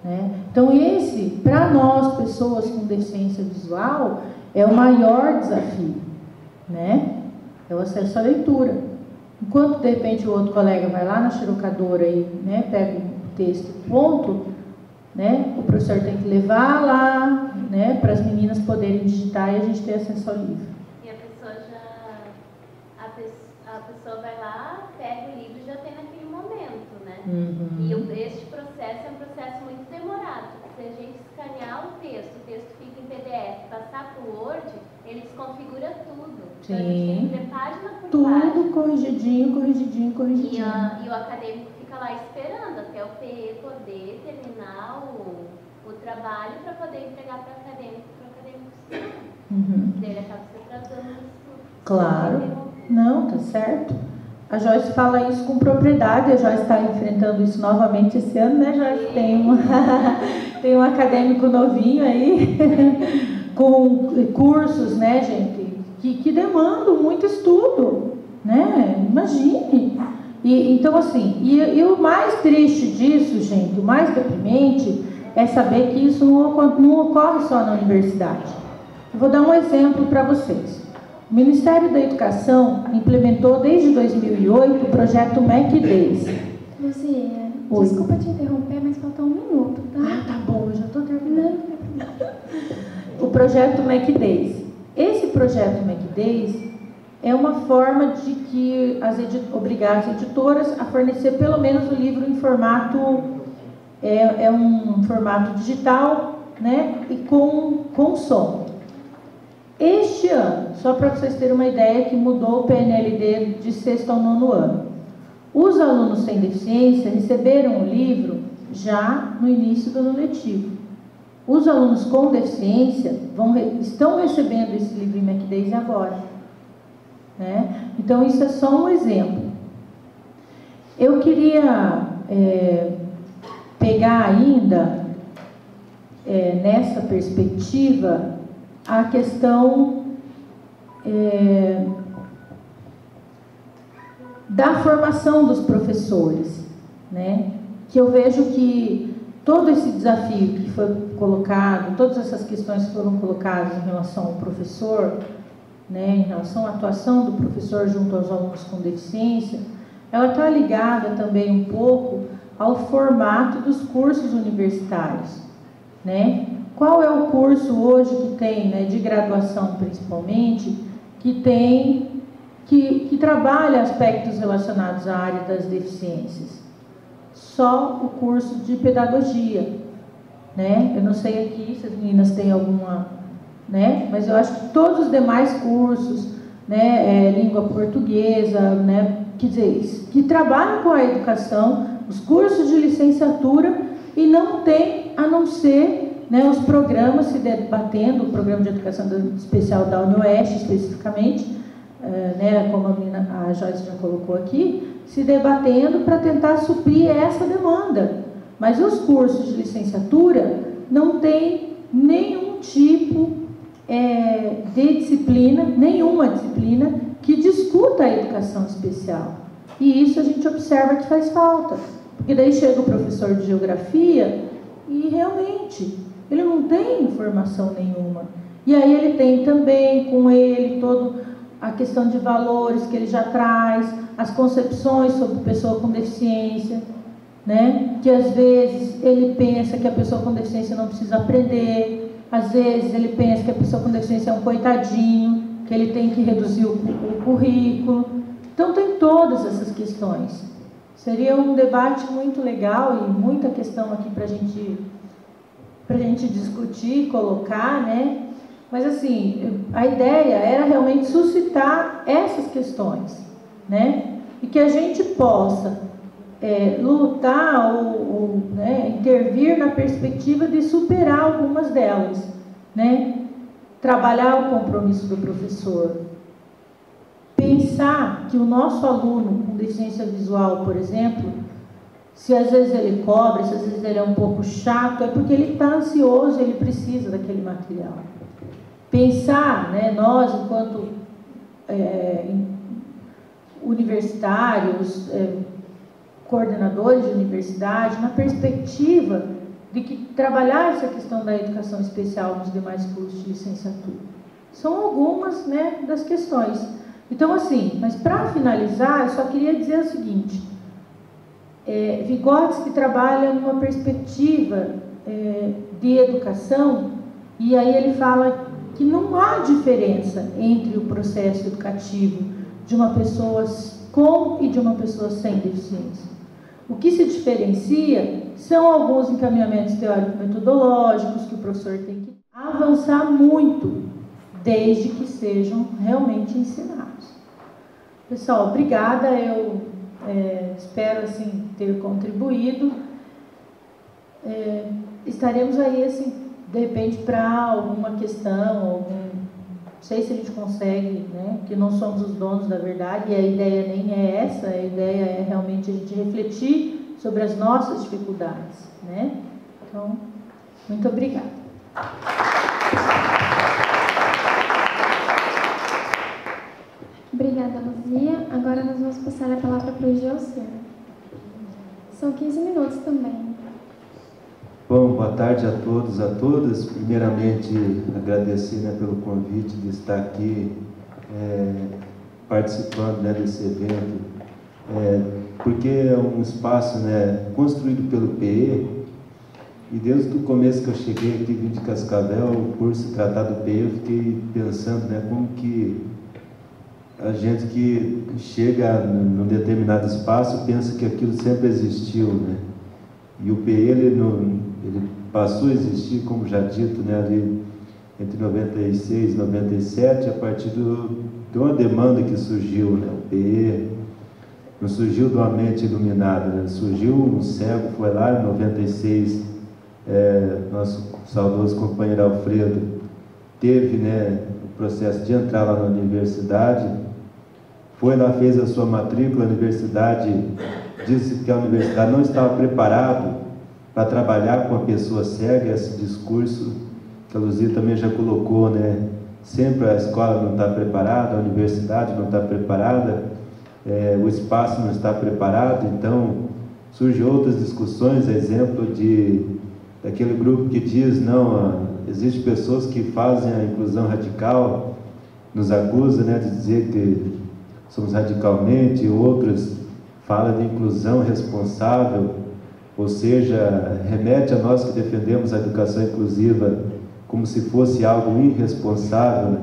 Né? Então esse, para nós, pessoas com deficiência visual, é o maior desafio, né? É o acesso à leitura. Enquanto de repente o outro colega vai lá na xerocadora e, né, pega o texto ponto, né, o professor tem que levar lá, né, para as meninas poderem digitar e a gente ter acesso ao livro. E a pessoa vai lá, pega o livro e já tem naquele momento, né? E este processo é um processo muito demorado. Se a gente escanear o texto fica em PDF, passar para o Word, ele desconfigura tudo. Sim. Então a gente tem que ler página por tudo página. corrigidinho. E o acadêmico fica lá esperando até o PE poder terminar o trabalho para poder entregar para o acadêmico estudar. Daí ele acaba se tratando do estudo. Claro. Não, tá certo. A Joyce fala isso com propriedade. A Joyce está enfrentando isso novamente esse ano, né, Joyce? Tem um acadêmico novinho aí, com cursos, né, gente, que demandam muito estudo, né? Imagine. Então, assim, e o mais triste disso, gente, o mais deprimente, é saber que isso não ocorre só na universidade. Eu vou dar um exemplo para vocês. O Ministério da Educação implementou desde 2008 o projeto MEC Days. Luzia, desculpa te interromper, mas falta 1 minuto, tá? Ah, tá bom, eu já estou terminando. O projeto MEC Days. Esse projeto MEC Days é uma forma de que obrigar as editoras a fornecer pelo menos o livro em formato, um formato digital, né, e com som. Este ano, só para vocês terem uma ideia, que mudou o PNLD de 6º ao 9º ano. Os alunos sem deficiência receberam o livro já no início do ano letivo. Os alunos com deficiência estão recebendo esse livro em MEC Days agora. Né? Então, isso é só um exemplo. Eu queria pegar ainda, nessa perspectiva, a questão da formação dos professores, né? Que eu vejo que todo esse desafio que foi colocado, todas essas questões que foram colocadas em relação ao professor, né, em relação à atuação do professor junto aos alunos com deficiência, ela está ligada também um pouco ao formato dos cursos universitários, né? Qual é o curso hoje que tem, né, de graduação principalmente, que trabalha aspectos relacionados à área das deficiências? Só o curso de pedagogia, né? Eu não sei aqui se as meninas têm alguma, né? Mas eu acho que todos os demais cursos, né, língua portuguesa, né, quer dizer, que trabalham com a educação, os cursos de licenciatura, e não tem a não ser, né, os programas se debatendo, o programa de educação especial da UniOeste especificamente, né, como a Joyce já colocou aqui, se debatendo para tentar suprir essa demanda. Mas os cursos de licenciatura não tem nenhum tipo de disciplina, nenhuma disciplina que discuta a educação especial. E isso a gente observa que faz falta. Porque daí chega o professor de geografia e realmente ele não tem informação nenhuma. E aí ele tem também com ele toda a questão de valores que ele já traz, as concepções sobre pessoa com deficiência, né? Que às vezes ele pensa que a pessoa com deficiência não precisa aprender, às vezes ele pensa que a pessoa com deficiência é um coitadinho, que ele tem que reduzir o currículo. Então tem todas essas questões. Seria um debate muito legal e muita questão aqui para a gente para a gente discutir, colocar, né? Mas assim, a ideia era realmente suscitar essas questões, né? E que a gente possa lutar ou né, intervir na perspectiva de superar algumas delas, né? Trabalhar o compromisso do professor, pensar que o nosso aluno com deficiência visual, por exemplo, se às vezes ele cobra, se às vezes ele é um pouco chato, é porque ele está ansioso, ele precisa daquele material. Pensar, né, nós enquanto universitários, coordenadores de universidade, na perspectiva de que trabalhar essa questão da educação especial nos demais cursos de licenciatura. São algumas, né, das questões. Então, assim, mas para finalizar, eu só queria dizer o seguinte, Vygotsky trabalha numa perspectiva de educação, e aí ele fala que não há diferença entre o processo educativo de uma pessoa com e de uma pessoa sem deficiência. O que se diferencia são alguns encaminhamentos teórico-metodológicos que o professor tem que avançar muito, desde que sejam realmente ensinados. Pessoal, obrigada, eu espero assim ter contribuído. Estaremos aí assim, de repente, para alguma questão, não sei se a gente consegue, né, que não somos os donos da verdade, e a ideia nem é essa, a ideia é realmente a gente refletir sobre as nossas dificuldades, né? Então, muito obrigada. Obrigada, Luzia. Agora nós vamos passar a palavra para o Gelson. São 15 minutos também. Bom, boa tarde a todos, a todas. Primeiramente, agradecer, né, pelo convite de estar aqui participando, né, desse evento, porque é um espaço, né, construído pelo PE, e desde o começo que eu cheguei aqui, vim de Cascavel, o curso tratado do PE, eu fiquei pensando, né, como que a gente que chega num determinado espaço pensa que aquilo sempre existiu, né? E o PE, ele passou a existir, como já dito, né, ali entre 96 e 97, a partir de uma demanda que surgiu, né? O PE não surgiu de uma mente iluminada, né? Surgiu um cego, foi lá em 96, nosso saudoso companheiro Alfredo teve, né, o processo de entrar lá na universidade, foi lá, fez a sua matrícula, a universidade disse que a universidade não estava preparada para trabalhar com a pessoa cega, esse discurso que a Luzia também já colocou, né? Sempre a escola não está preparada, a universidade não está preparada, o espaço não está preparado, então surgem outras discussões, exemplo daquele grupo que diz, não, existem pessoas que fazem a inclusão radical, nos acusa, né, de dizer que somos radicalmente, outros falam de inclusão responsável, ou seja, remete a nós que defendemos a educação inclusiva como se fosse algo irresponsável, né?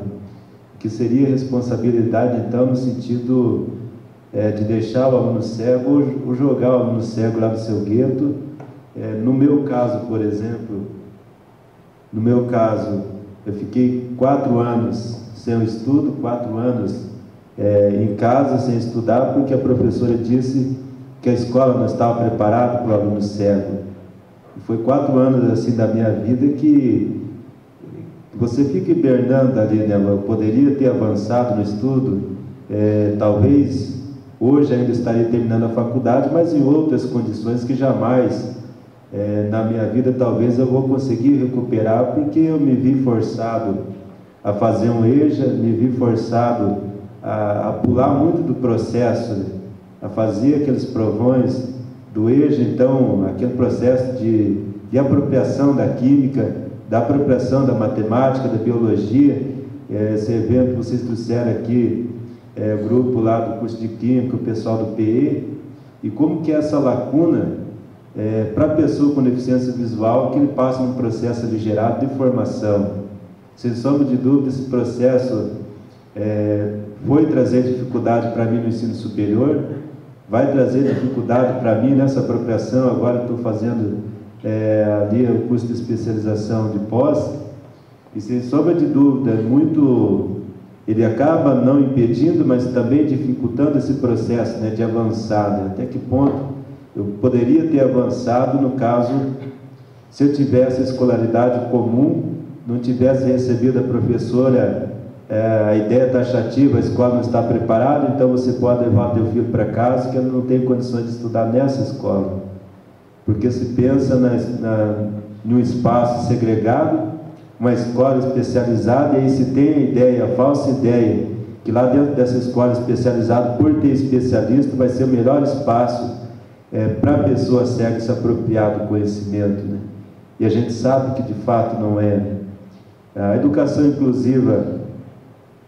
Que seria responsabilidade, então, no sentido de deixar o aluno cego ou jogar o aluno cego lá no seu gueto. No meu caso, por exemplo, eu fiquei 4 anos sem o estudo, 4 anos em casa sem estudar, porque a professora disse que a escola não estava preparada para o aluno cego. E foi 4 anos assim da minha vida que você fica hibernando ali, né? Eu poderia ter avançado no estudo, talvez hoje ainda estaria terminando a faculdade, mas em outras condições que jamais na minha vida talvez eu vou conseguir recuperar, porque eu me vi forçado a fazer um EJA, me vi forçado a pular muito do processo, né? A fazer aqueles provões do EJA, então aquele processo de apropriação da química, da apropriação da matemática, da biologia. Esse evento que vocês trouxeram aqui, o grupo lá do curso de Química, o pessoal do PE, e como que essa lacuna, para a pessoa com deficiência visual, que ele passa num processo aligerado de formação. Sem sombra de dúvida, esse processo foi trazer dificuldade para mim no ensino superior, vai trazer dificuldade para mim nessa apropriação. Agora estou fazendo ali o curso de especialização de pós, e sem sombra de dúvida, ele acaba não impedindo, mas também dificultando esse processo, né, de avançar, né? Até que ponto eu poderia ter avançado no caso, se eu tivesse a escolaridade comum, não tivesse recebido a professora a ideia taxativa, a escola não está preparada, então você pode levar teu filho para casa que ele não tem condições de estudar nessa escola. Porque se pensa num espaço segregado, uma escola especializada, e aí se tem a ideia, a falsa ideia, que lá dentro dessa escola especializada, por ter especialista, vai ser o melhor espaço para a pessoa cega se apropriar do conhecimento, né? E a gente sabe que de fato não é, né? A educação inclusiva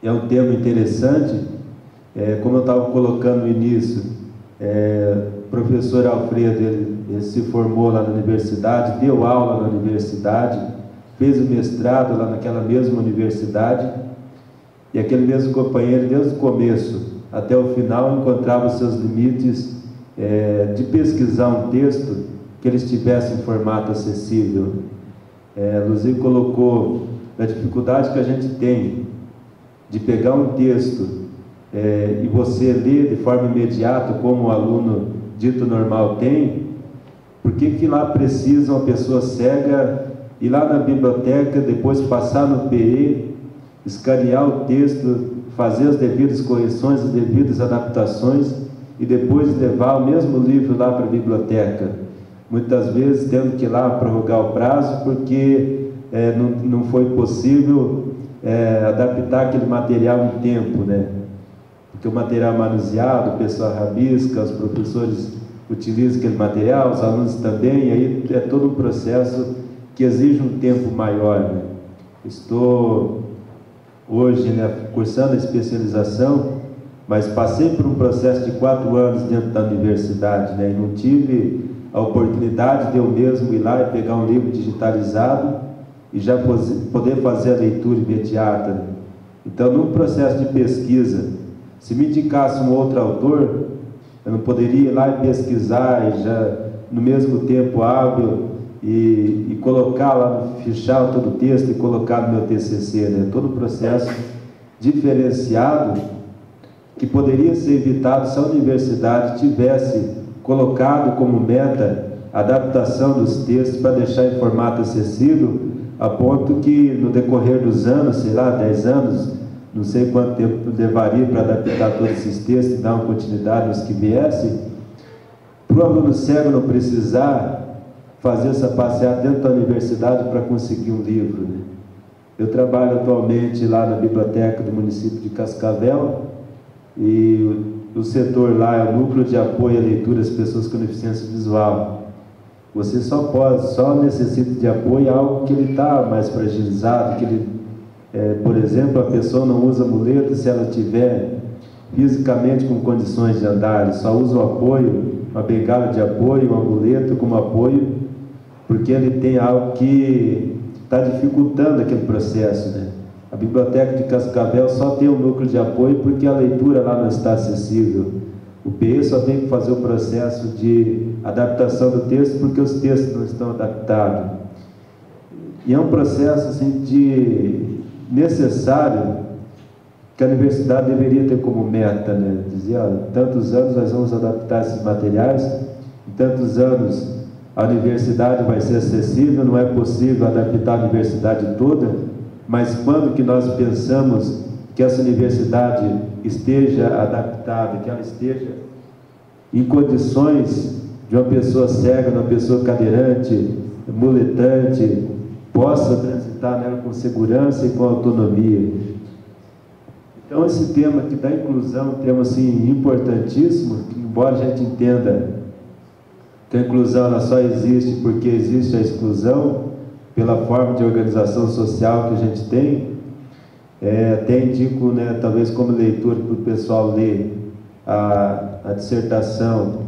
é um tema interessante, como eu estava colocando no início, o professor Alfredo, ele se formou lá na universidade, deu aula na universidade, fez o mestrado lá naquela mesma universidade, e aquele mesmo companheiro, desde o começo até o final, encontrava os seus limites de pesquisar um texto que ele estivesse em formato acessível. Luzia colocou a dificuldade que a gente tem de pegar um texto e você ler de forma imediata, como o aluno dito normal tem. Por que lá precisa uma pessoa cega ir lá na biblioteca, depois passar no PE, escanear o texto, fazer as devidas correções, as devidas adaptações e depois levar o mesmo livro lá para a biblioteca? Muitas vezes tendo que ir lá prorrogar o prazo porque não foi possível adaptar aquele material em tempo, né? Porque o material manuseado, o pessoal rabisca, os professores utilizam aquele material, os alunos também, e aí é todo um processo que exige um tempo maior, né? Estou hoje, né, cursando a especialização, mas passei por um processo de 4 anos dentro da universidade, né? E não tive a oportunidade de eu mesmo ir lá e pegar um livro digitalizado e já poder fazer a leitura imediata, né? Então, num processo de pesquisa, se me indicasse um outro autor, eu não poderia ir lá e pesquisar e já no mesmo tempo hábil e colocar lá, fichar todo o texto e colocar no meu TCC, né? Todo o processo diferenciado que poderia ser evitado se a universidade tivesse colocado como meta a adaptação dos textos para deixar em formato acessível, a ponto que no decorrer dos anos, sei lá, 10 anos, não sei quanto tempo levaria para adaptar todos esses textos e dar uma continuidade nos que viessem, para o aluno cego não precisar fazer essa passeada dentro da universidade para conseguir um livro, né? Eu trabalho atualmente lá na biblioteca do município de Cascavel e o setor lá é o núcleo de apoio à leitura às pessoas com deficiência visual. Você só necessita de apoio a algo que ele está mais fragilizado, que ele, por exemplo, a pessoa não usa muleta se ela tiver fisicamente com condições de andar, ele só usa o apoio, uma bengala de apoio, uma muleta como apoio, porque ele tem algo que está dificultando aquele processo, né? A biblioteca de Cascavel só tem um núcleo de apoio porque a leitura lá não está acessível. O PE só tem que fazer o processo de adaptação do texto porque os textos não estão adaptados. E é um processo assim, necessário que a universidade deveria ter como meta, né? Dizer, em tantos anos nós vamos adaptar esses materiais, em tantos anos a universidade vai ser acessível, não é possível adaptar a universidade toda, mas quando que nós pensamos que essa universidade esteja adaptada, que ela esteja em condições de uma pessoa cega, de uma pessoa cadeirante, muletante, possa transitar nela com segurança e com autonomia. Então, esse tema aqui da inclusão é um tema assim, importantíssimo, que, embora a gente entenda que a inclusão ela só existe porque existe a exclusão, pela forma de organização social que a gente tem, até indico, né, talvez como leitura para o pessoal ler a dissertação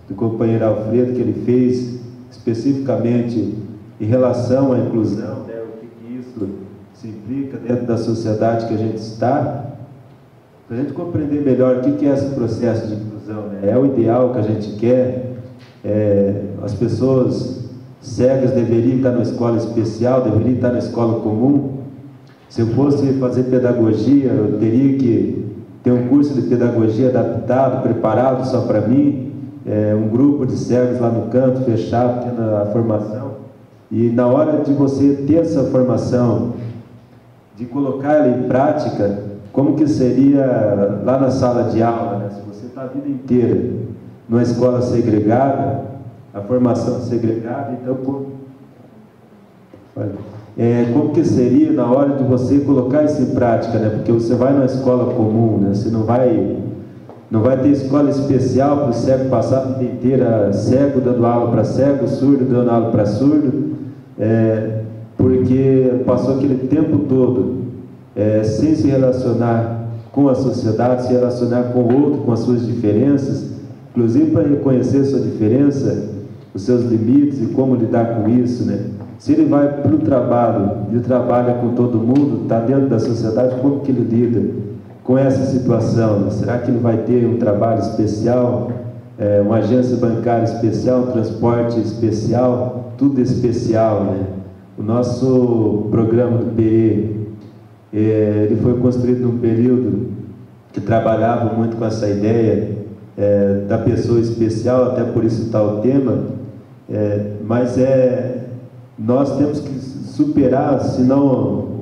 do companheiro Alfredo, que ele fez especificamente em relação à inclusão, né, o que isso se implica dentro da sociedade que a gente está, para a gente compreender melhor o que é esse processo de inclusão, né? É o ideal que a gente quer, as pessoas cegas deveriam estar na escola especial, deveriam estar na escola comum. Se eu fosse fazer pedagogia, eu teria que ter um curso de pedagogia adaptado, preparado só para mim, um grupo de cegos lá no canto, fechado, tendo a formação. E na hora de você ter essa formação, de colocar ela em prática, como que seria lá na sala de aula, né? Se você está a vida inteira numa escola segregada, a formação segregada, então como que seria na hora de você colocar isso em prática, né? Porque você vai numa escola comum, né? Você não vai ter escola especial para o cego passar a vida inteira cego dando aula para cego, surdo dando aula para surdo, porque passou aquele tempo todo sem se relacionar com a sociedade, se relacionar com o outro, com as suas diferenças, inclusive para reconhecer sua diferença, os seus limites e como lidar com isso, né? Se ele vai para o trabalho e trabalha com todo mundo, está dentro da sociedade, como que ele lida com essa situação, né? Será que ele vai ter um trabalho especial, uma agência bancária especial, um transporte especial, tudo especial, né? O nosso programa do PE, ele foi construído num período que trabalhava muito com essa ideia da pessoa especial, até por isso está o tema, mas nós temos que superar, se não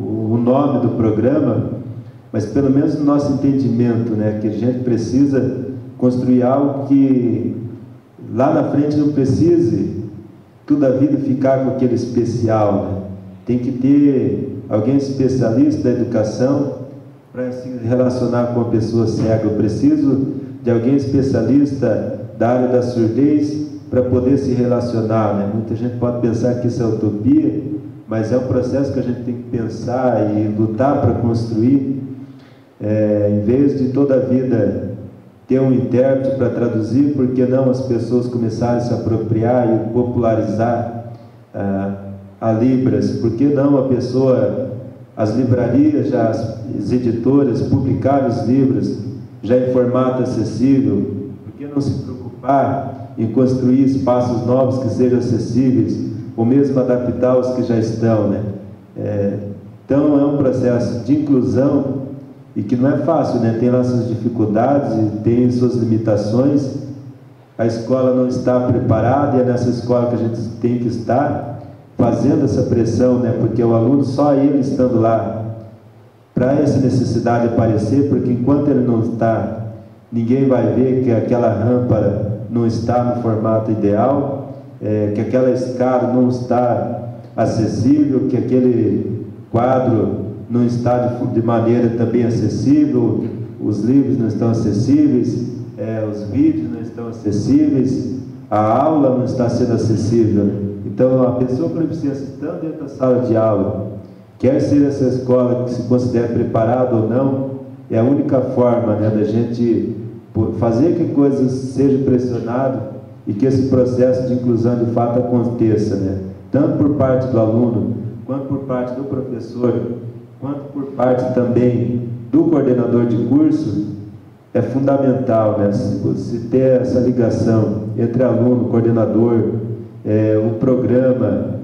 o nome do programa, mas pelo menos o nosso entendimento, né, que a gente precisa construir algo que lá na frente não precise toda a vida ficar com aquele especial, né? Tem que ter alguém especialista da educação para se relacionar com a pessoa cega. Eu preciso de alguém especialista da área da surdez para poder se relacionar, né? Muita gente pode pensar que isso é utopia, mas é um processo que a gente tem que pensar e lutar para construir. Em vez de toda a vida ter um intérprete para traduzir, por que não as pessoas começarem a se apropriar e popularizar a Libras? Por que não as livrarias, as editoras publicarem os livros já em formato acessível? Por que não se preocupar em construir espaços novos que sejam acessíveis, ou mesmo adaptar os que já estão, né? Então é um processo de inclusão e que não é fácil, né? Tem lá suas dificuldades e tem suas limitações. A escola não está preparada e é nessa escola que a gente tem que estar fazendo essa pressão, né? Porque o aluno, só ele estando lá, para essa necessidade aparecer, porque enquanto ele não está, ninguém vai ver que aquela rampa não está no formato ideal, que aquela escada não está acessível, que aquele quadro não está de maneira também acessível, os livros não estão acessíveis, os vídeos não estão acessíveis, a aula não está sendo acessível. Então, a pessoa com deficiência, estando dentro da sala de aula, quer ser essa escola que se considere preparada ou não, é a única forma, né, da gente fazer que coisas sejam pressionadas e que esse processo de inclusão de fato aconteça, né? Tanto por parte do aluno, quanto por parte do professor, quanto por parte também do coordenador de curso, é fundamental, né? Se ter essa ligação entre aluno, coordenador, o programa,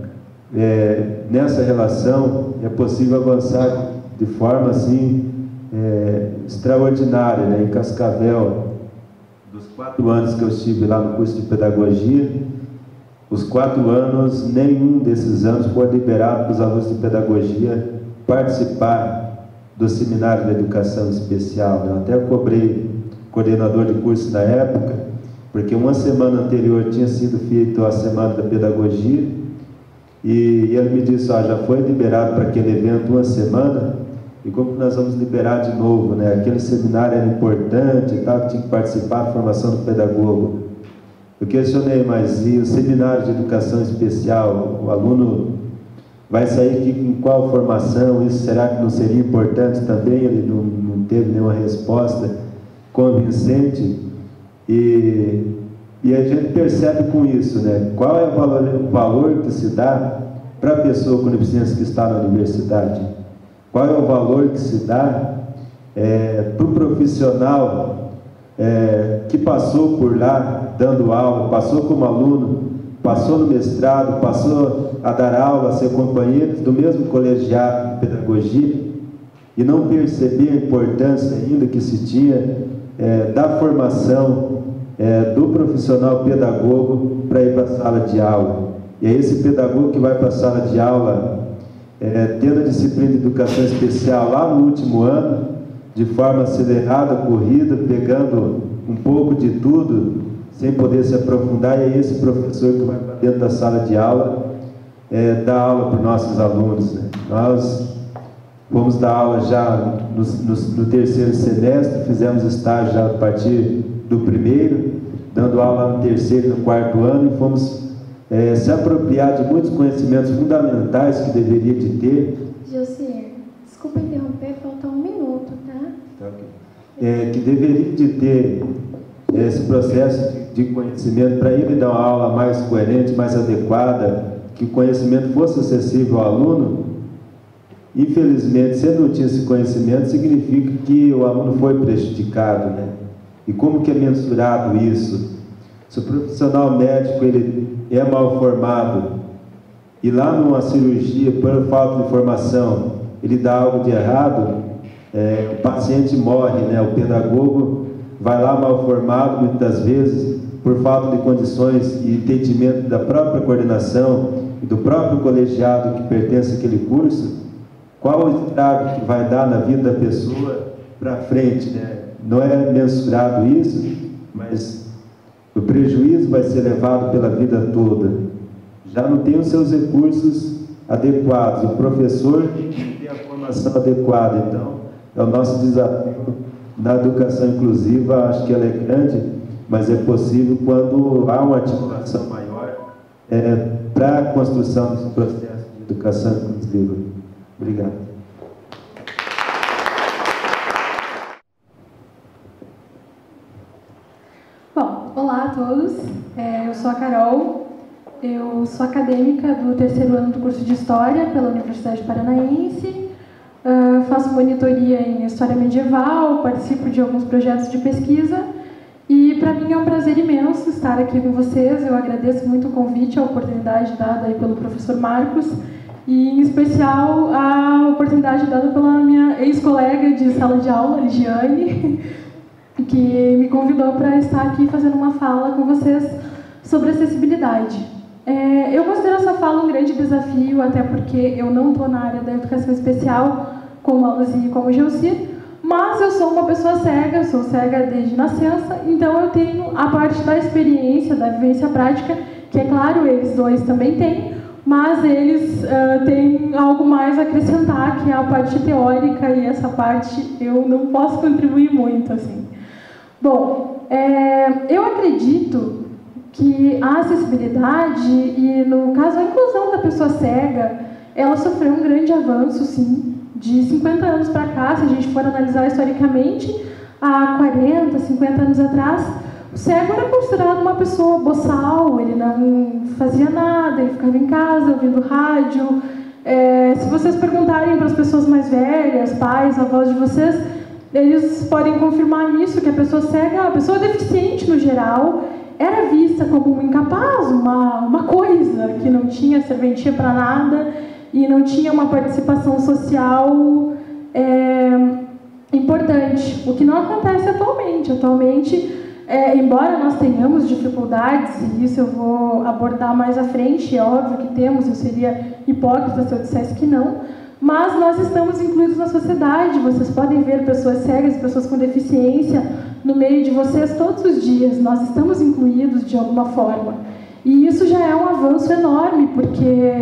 nessa relação é possível avançar de forma assim extraordinária, né? Em Cascavel, dos 4 anos que eu estive lá no curso de pedagogia, os 4 anos, nenhum desses anos foi liberado para os alunos de pedagogia participar do seminário de educação especial, né? Até eu cobrei coordenador de curso na época, porque uma semana anterior tinha sido feita a semana da pedagogia e ele me disse, já foi liberado para aquele evento uma semana, e como que nós vamos liberar de novo, né? Aquele seminário era importante e tal, tinha que participar da formação do pedagogo. Eu questionei, mas e o seminário de educação especial, o aluno vai sair aqui com qual formação? Isso será que não seria importante também? Ele não teve nenhuma resposta convincente. E a gente percebe com isso, né? Qual é o valor que se dá para a pessoa com deficiência que está na universidade? Qual é o valor que se dá para o profissional que passou por lá dando aula, passou como aluno passou no mestrado, passou a dar aula, a ser companheiros do mesmo colegiado de pedagogia, e não perceber a importância ainda que se tinha da formação do profissional pedagogo para ir para a sala de aula. E é esse pedagogo que vai para a sala de aula tendo a disciplina de educação especial lá no último ano, de forma acelerada, corrida, pegando um pouco de tudo, sem poder se aprofundar, e é esse professor que vai para dentro da sala de aula dar aula para os nossos alunos, né? Nós fomos dar aula já no terceiro semestre, fizemos estágio já a partir do primeiro, dando aula no terceiro e no quarto ano, e fomos se apropriar de muitos conhecimentos fundamentais que deveria de ter. Josier, desculpa interromper, falta 1 minuto, tá? Tá, okay. Que deveria de ter esse processo de conhecimento para ele dar uma aula mais coerente, mais adequada, que o conhecimento fosse acessível ao aluno. Infelizmente, se ele não tinha esse conhecimento, significa que o aluno foi prejudicado, né? E como que é mensurado isso? Se o profissional médico ele é mal formado e lá numa cirurgia, por falta de informação, ele dá algo de errado, o paciente morre, né? O pedagogo vai lá mal formado, muitas vezes, por falta de condições e entendimento da própria coordenação e do próprio colegiado que pertence àquele curso. Qual o estrago que vai dar na vida da pessoa para frente, né? Não é mensurado isso, mas o prejuízo vai ser levado pela vida toda. Já não tem os seus recursos adequados, o professor não tem a formação adequada. Então, é o nosso desafio na educação inclusiva. Acho que ela é grande, mas é possível quando há uma articulação maior para a construção desse processo de educação inclusiva. Obrigado. Bom, olá a todos. Eu sou a Carol. Eu sou acadêmica do terceiro ano do curso de História pela Universidade Paranaense. Faço monitoria em História Medieval, participo de alguns projetos de pesquisa. E para mim é um prazer imenso estar aqui com vocês. Eu agradeço muito o convite, a oportunidade dada aí pelo professor Marcos. E, em especial, a oportunidade dada pela minha ex-colega de sala de aula, Ligiane, que me convidou para estar aqui fazendo uma fala com vocês sobre acessibilidade. Eu considero essa fala um grande desafio, até porque eu não estou na área da educação especial, como a Luzia e como o Gelcir, mas eu sou uma pessoa cega, eu sou cega desde nascença, então eu tenho a parte da experiência, da vivência prática, que é claro, eles dois também têm, mas eles têm algo mais a acrescentar, que é a parte teórica, e essa parte eu não posso contribuir muito, assim. Bom, eu acredito que a acessibilidade, e no caso a inclusão da pessoa cega, ela sofreu um grande avanço, sim, de 50 anos para cá. Se a gente for analisar historicamente, há 40, 50 anos atrás, o cego era considerado uma pessoa boçal, ele não fazia nada, ele ficava em casa ouvindo rádio. Se vocês perguntarem para as pessoas mais velhas, pais, avós de vocês, eles podem confirmar isso, que a pessoa cega, a pessoa deficiente no geral, era vista como um incapaz, uma coisa que não tinha serventia para nada e não tinha uma participação social importante, o que não acontece atualmente. Atualmente, embora nós tenhamos dificuldades, e isso eu vou abordar mais à frente, é óbvio que temos, eu seria hipócrita se eu dissesse que não, mas nós estamos incluídos na sociedade. Vocês podem ver pessoas cegas, pessoas com deficiência no meio de vocês todos os dias. Nós estamos incluídos de alguma forma. E isso já é um avanço enorme, porque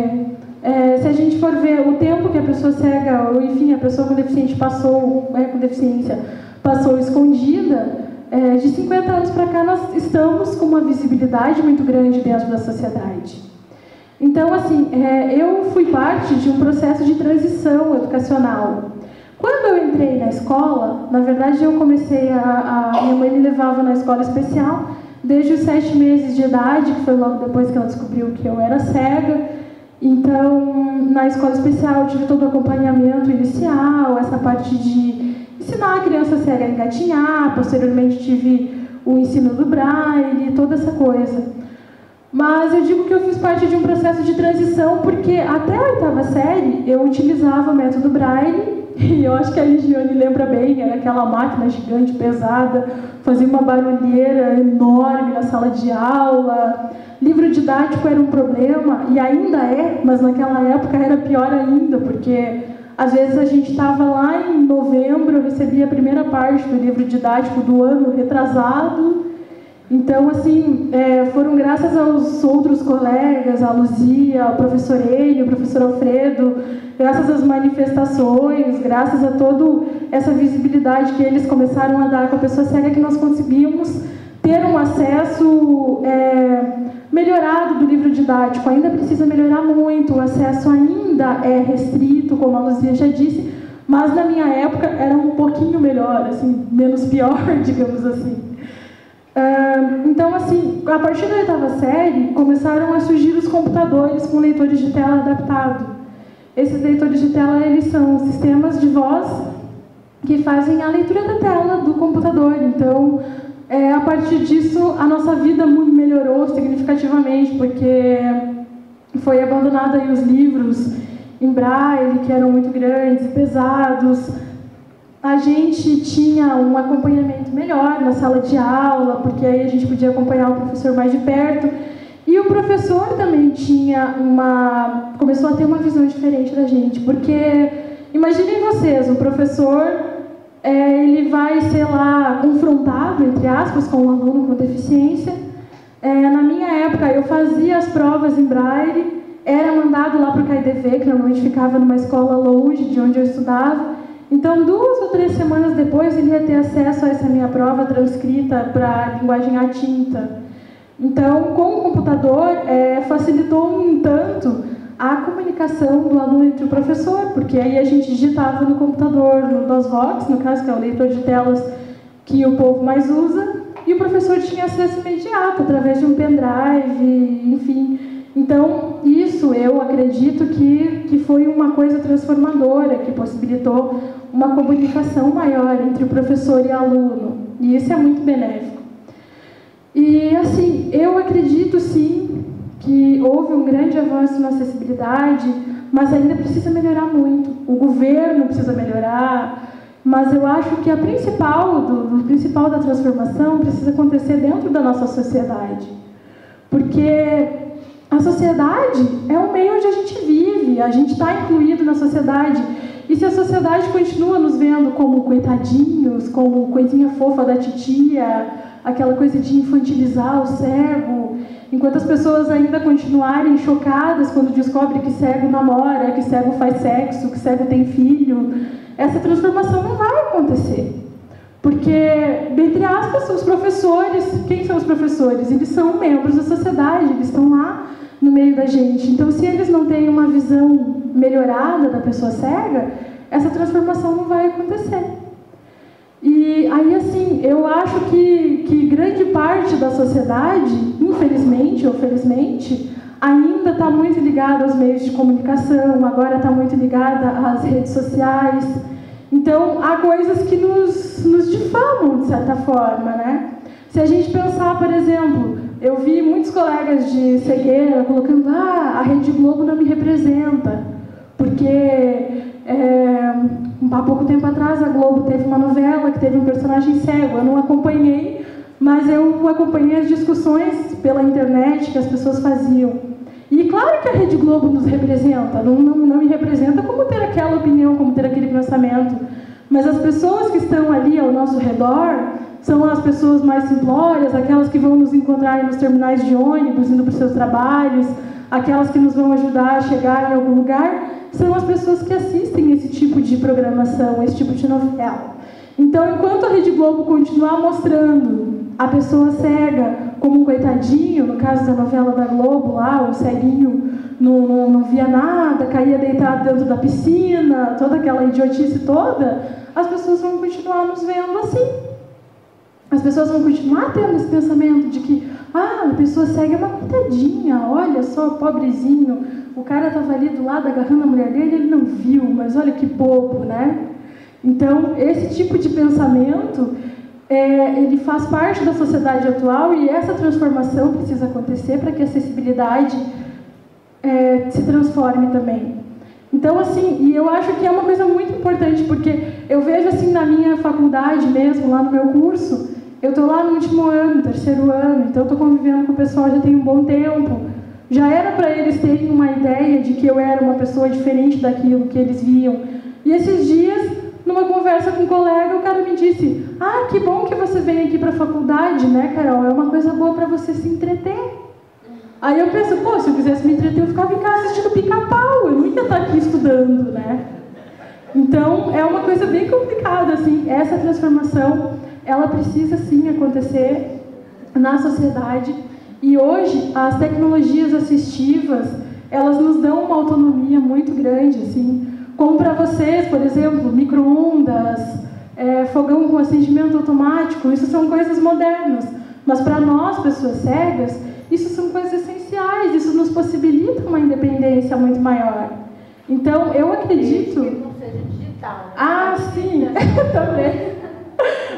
se a gente for ver o tempo que a pessoa cega, ou enfim, a pessoa com deficiência passou escondida, de 50 anos para cá nós estamos com uma visibilidade muito grande dentro da sociedade. Então, assim, eu fui parte de um processo de transição educacional. Quando eu entrei na escola, na verdade eu comecei minha mãe me levava na escola especial desde os 7 meses de idade, que foi logo depois que ela descobriu que eu era cega. Então, na escola especial eu tive todo o acompanhamento inicial, essa parte de ensinar a criança cega a engatinhar, posteriormente tive o ensino do braille, toda essa coisa. Mas eu digo que eu fiz parte de um processo de transição, porque até a 8ª série eu utilizava o método Braille, e eu acho que a Ligiane lembra bem, era aquela máquina gigante, pesada, fazia uma barulheira enorme na sala de aula. Livro didático era um problema, e ainda é, mas naquela época era pior ainda, porque às vezes a gente estava lá em novembro, eu recebia a primeira parte do livro didático do ano retrasado. Então, assim, foram graças aos outros colegas, a Luzia, ao professor Enio, ao professor Alfredo, graças às manifestações, graças a toda essa visibilidade que eles começaram a dar com a pessoa cega, que nós conseguimos ter um acesso melhorado do livro didático. Ainda precisa melhorar muito, o acesso ainda é restrito, como a Luzia já disse, mas na minha época era um pouquinho melhor, assim, menos pior, digamos assim. Então, assim, a partir da 8ª série, começaram a surgir os computadores com leitores de tela adaptado. Esses leitores de tela, eles são sistemas de voz que fazem a leitura da tela do computador. Então, a partir disso, a nossa vida melhorou significativamente, porque foi abandonado aí os livros em braille, que eram muito grandes e pesados. A gente tinha um acompanhamento melhor na sala de aula, porque aí a gente podia acompanhar o professor mais de perto. E o professor também começou a ter uma visão diferente da gente, porque imaginem vocês, um professor, ele vai ser lá confrontado, entre aspas, com um aluno com deficiência. Na minha época, eu fazia as provas em braille, era mandado lá para o CAIDV, que normalmente ficava numa escola longe de onde eu estudava. Então, 2 ou 3 semanas depois, ele ia ter acesso a essa minha prova transcrita para linguagem à tinta. Então, com o computador, facilitou um tanto a comunicação do aluno entre o professor, porque aí a gente digitava no computador, no DOSVox, no caso, que é o leitor de telas que o povo mais usa, e o professor tinha acesso imediato, através de um pendrive, enfim. Então, isso eu acredito que foi uma coisa transformadora, que possibilitou uma comunicação maior entre o professor e aluno. E isso é muito benéfico. E, assim, eu acredito, sim, que houve um grande avanço na acessibilidade, mas ainda precisa melhorar muito. O governo precisa melhorar, mas eu acho que a principal da transformação precisa acontecer dentro da nossa sociedade. Porque a sociedade é o meio onde a gente vive, a gente está incluído na sociedade. E se a sociedade continua nos vendo como coitadinhos, como coisinha fofa da titia, aquela coisa de infantilizar o cego, enquanto as pessoas ainda continuarem chocadas quando descobrem que cego namora, que cego faz sexo, que cego tem filho, essa transformação não vai acontecer. Porque, entre aspas, os professores, quem são os professores? Eles são membros da sociedade, eles estão lá no meio da gente. Então, se eles não têm uma visão melhorada da pessoa cega, essa transformação não vai acontecer. E aí, assim, eu acho que grande parte da sociedade, infelizmente ou felizmente, ainda está muito ligada aos meios de comunicação, agora está muito ligada às redes sociais. Então, há coisas que nos difamam, de certa forma, né? Se a gente pensar, por exemplo, eu vi muitos colegas de cegueira colocando: a Rede Globo não me representa, porque há pouco tempo atrás a Globo teve uma novela que teve um personagem cego. Eu não acompanhei, mas eu acompanhei as discussões pela internet que as pessoas faziam. E claro que a Rede Globo nos representa, não me representa como ter aquela opinião, como ter aquele pensamento, mas as pessoas que estão ali ao nosso redor são as pessoas mais simplórias, aquelas que vão nos encontrar nos terminais de ônibus, indo para os seus trabalhos, aquelas que nos vão ajudar a chegar em algum lugar, são as pessoas que assistem esse tipo de programação, esse tipo de novela. Então, enquanto a Rede Globo continuar mostrando a pessoa cega como um coitadinho, no caso da novela da Globo lá, o ceguinho não via nada, caía deitado dentro da piscina, toda aquela idiotice toda, as pessoas vão continuar nos vendo assim. As pessoas vão continuar tendo esse pensamento de que a pessoa cega é uma coitadinha, olha só, pobrezinho, o cara estava ali do lado agarrando a mulher dele, ele não viu, mas olha que bobo, né? Então, esse tipo de pensamento ele faz parte da sociedade atual e essa transformação precisa acontecer para que a acessibilidade se transforme também. Então, assim, e eu acho que é uma coisa muito importante, porque eu vejo, assim, na minha faculdade mesmo, lá no meu curso, eu estou lá no último ano, terceiro ano, então eu estou convivendo com o pessoal já tem um bom tempo. Já era para eles terem uma ideia de que eu era uma pessoa diferente daquilo que eles viam. E esses dias, numa conversa com um colega, o cara me disse: ah, que bom que você vem aqui para a faculdade, né, Carol? É uma coisa boa para você se entreter. Aí eu penso, pô, se eu quisesse me entreter, eu ficava em casa assistindo Pica-Pau, eu não ia estar aqui estudando, né? Então, é uma coisa bem complicada, assim, essa transformação, ela precisa, sim, acontecer na sociedade. E hoje, as tecnologias assistivas, elas nos dão uma autonomia muito grande, assim, como para vocês, por exemplo, micro-ondas, fogão com acendimento automático, isso são coisas modernas. Mas para nós, pessoas cegas, isso são coisas essenciais, isso nos possibilita uma independência muito maior. Então, eu acredito... Que não seja digital, né? Ah, sim, também.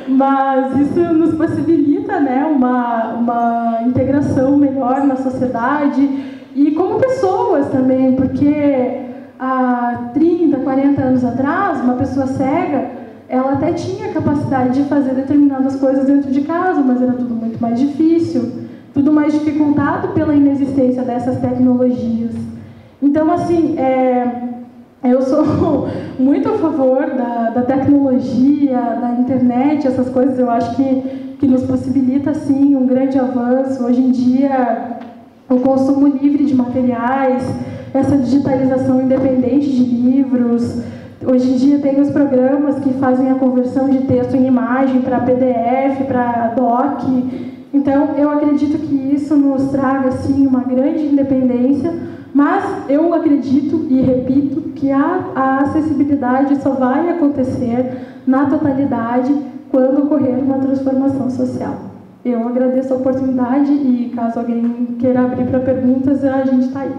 Mas isso nos possibilita, né, uma integração melhor na sociedade e como pessoas também, porque há 30, 40 anos atrás, uma pessoa cega, ela até tinha capacidade de fazer determinadas coisas dentro de casa, mas era tudo muito mais difícil, tudo mais dificultado pela inexistência dessas tecnologias. Então, assim, eu sou muito a favor da tecnologia, da internet, essas coisas. Eu acho que nos possibilita, sim, um grande avanço. Hoje em dia, o consumo livre de materiais, essa digitalização independente de livros. Hoje em dia tem os programas que fazem a conversão de texto em imagem para PDF, para doc. Então, eu acredito que isso nos traga, sim, uma grande independência, mas eu acredito e repito que a acessibilidade só vai acontecer na totalidade quando ocorrer uma transformação social. Eu agradeço a oportunidade e, caso alguém queira abrir para perguntas, a gente está aí.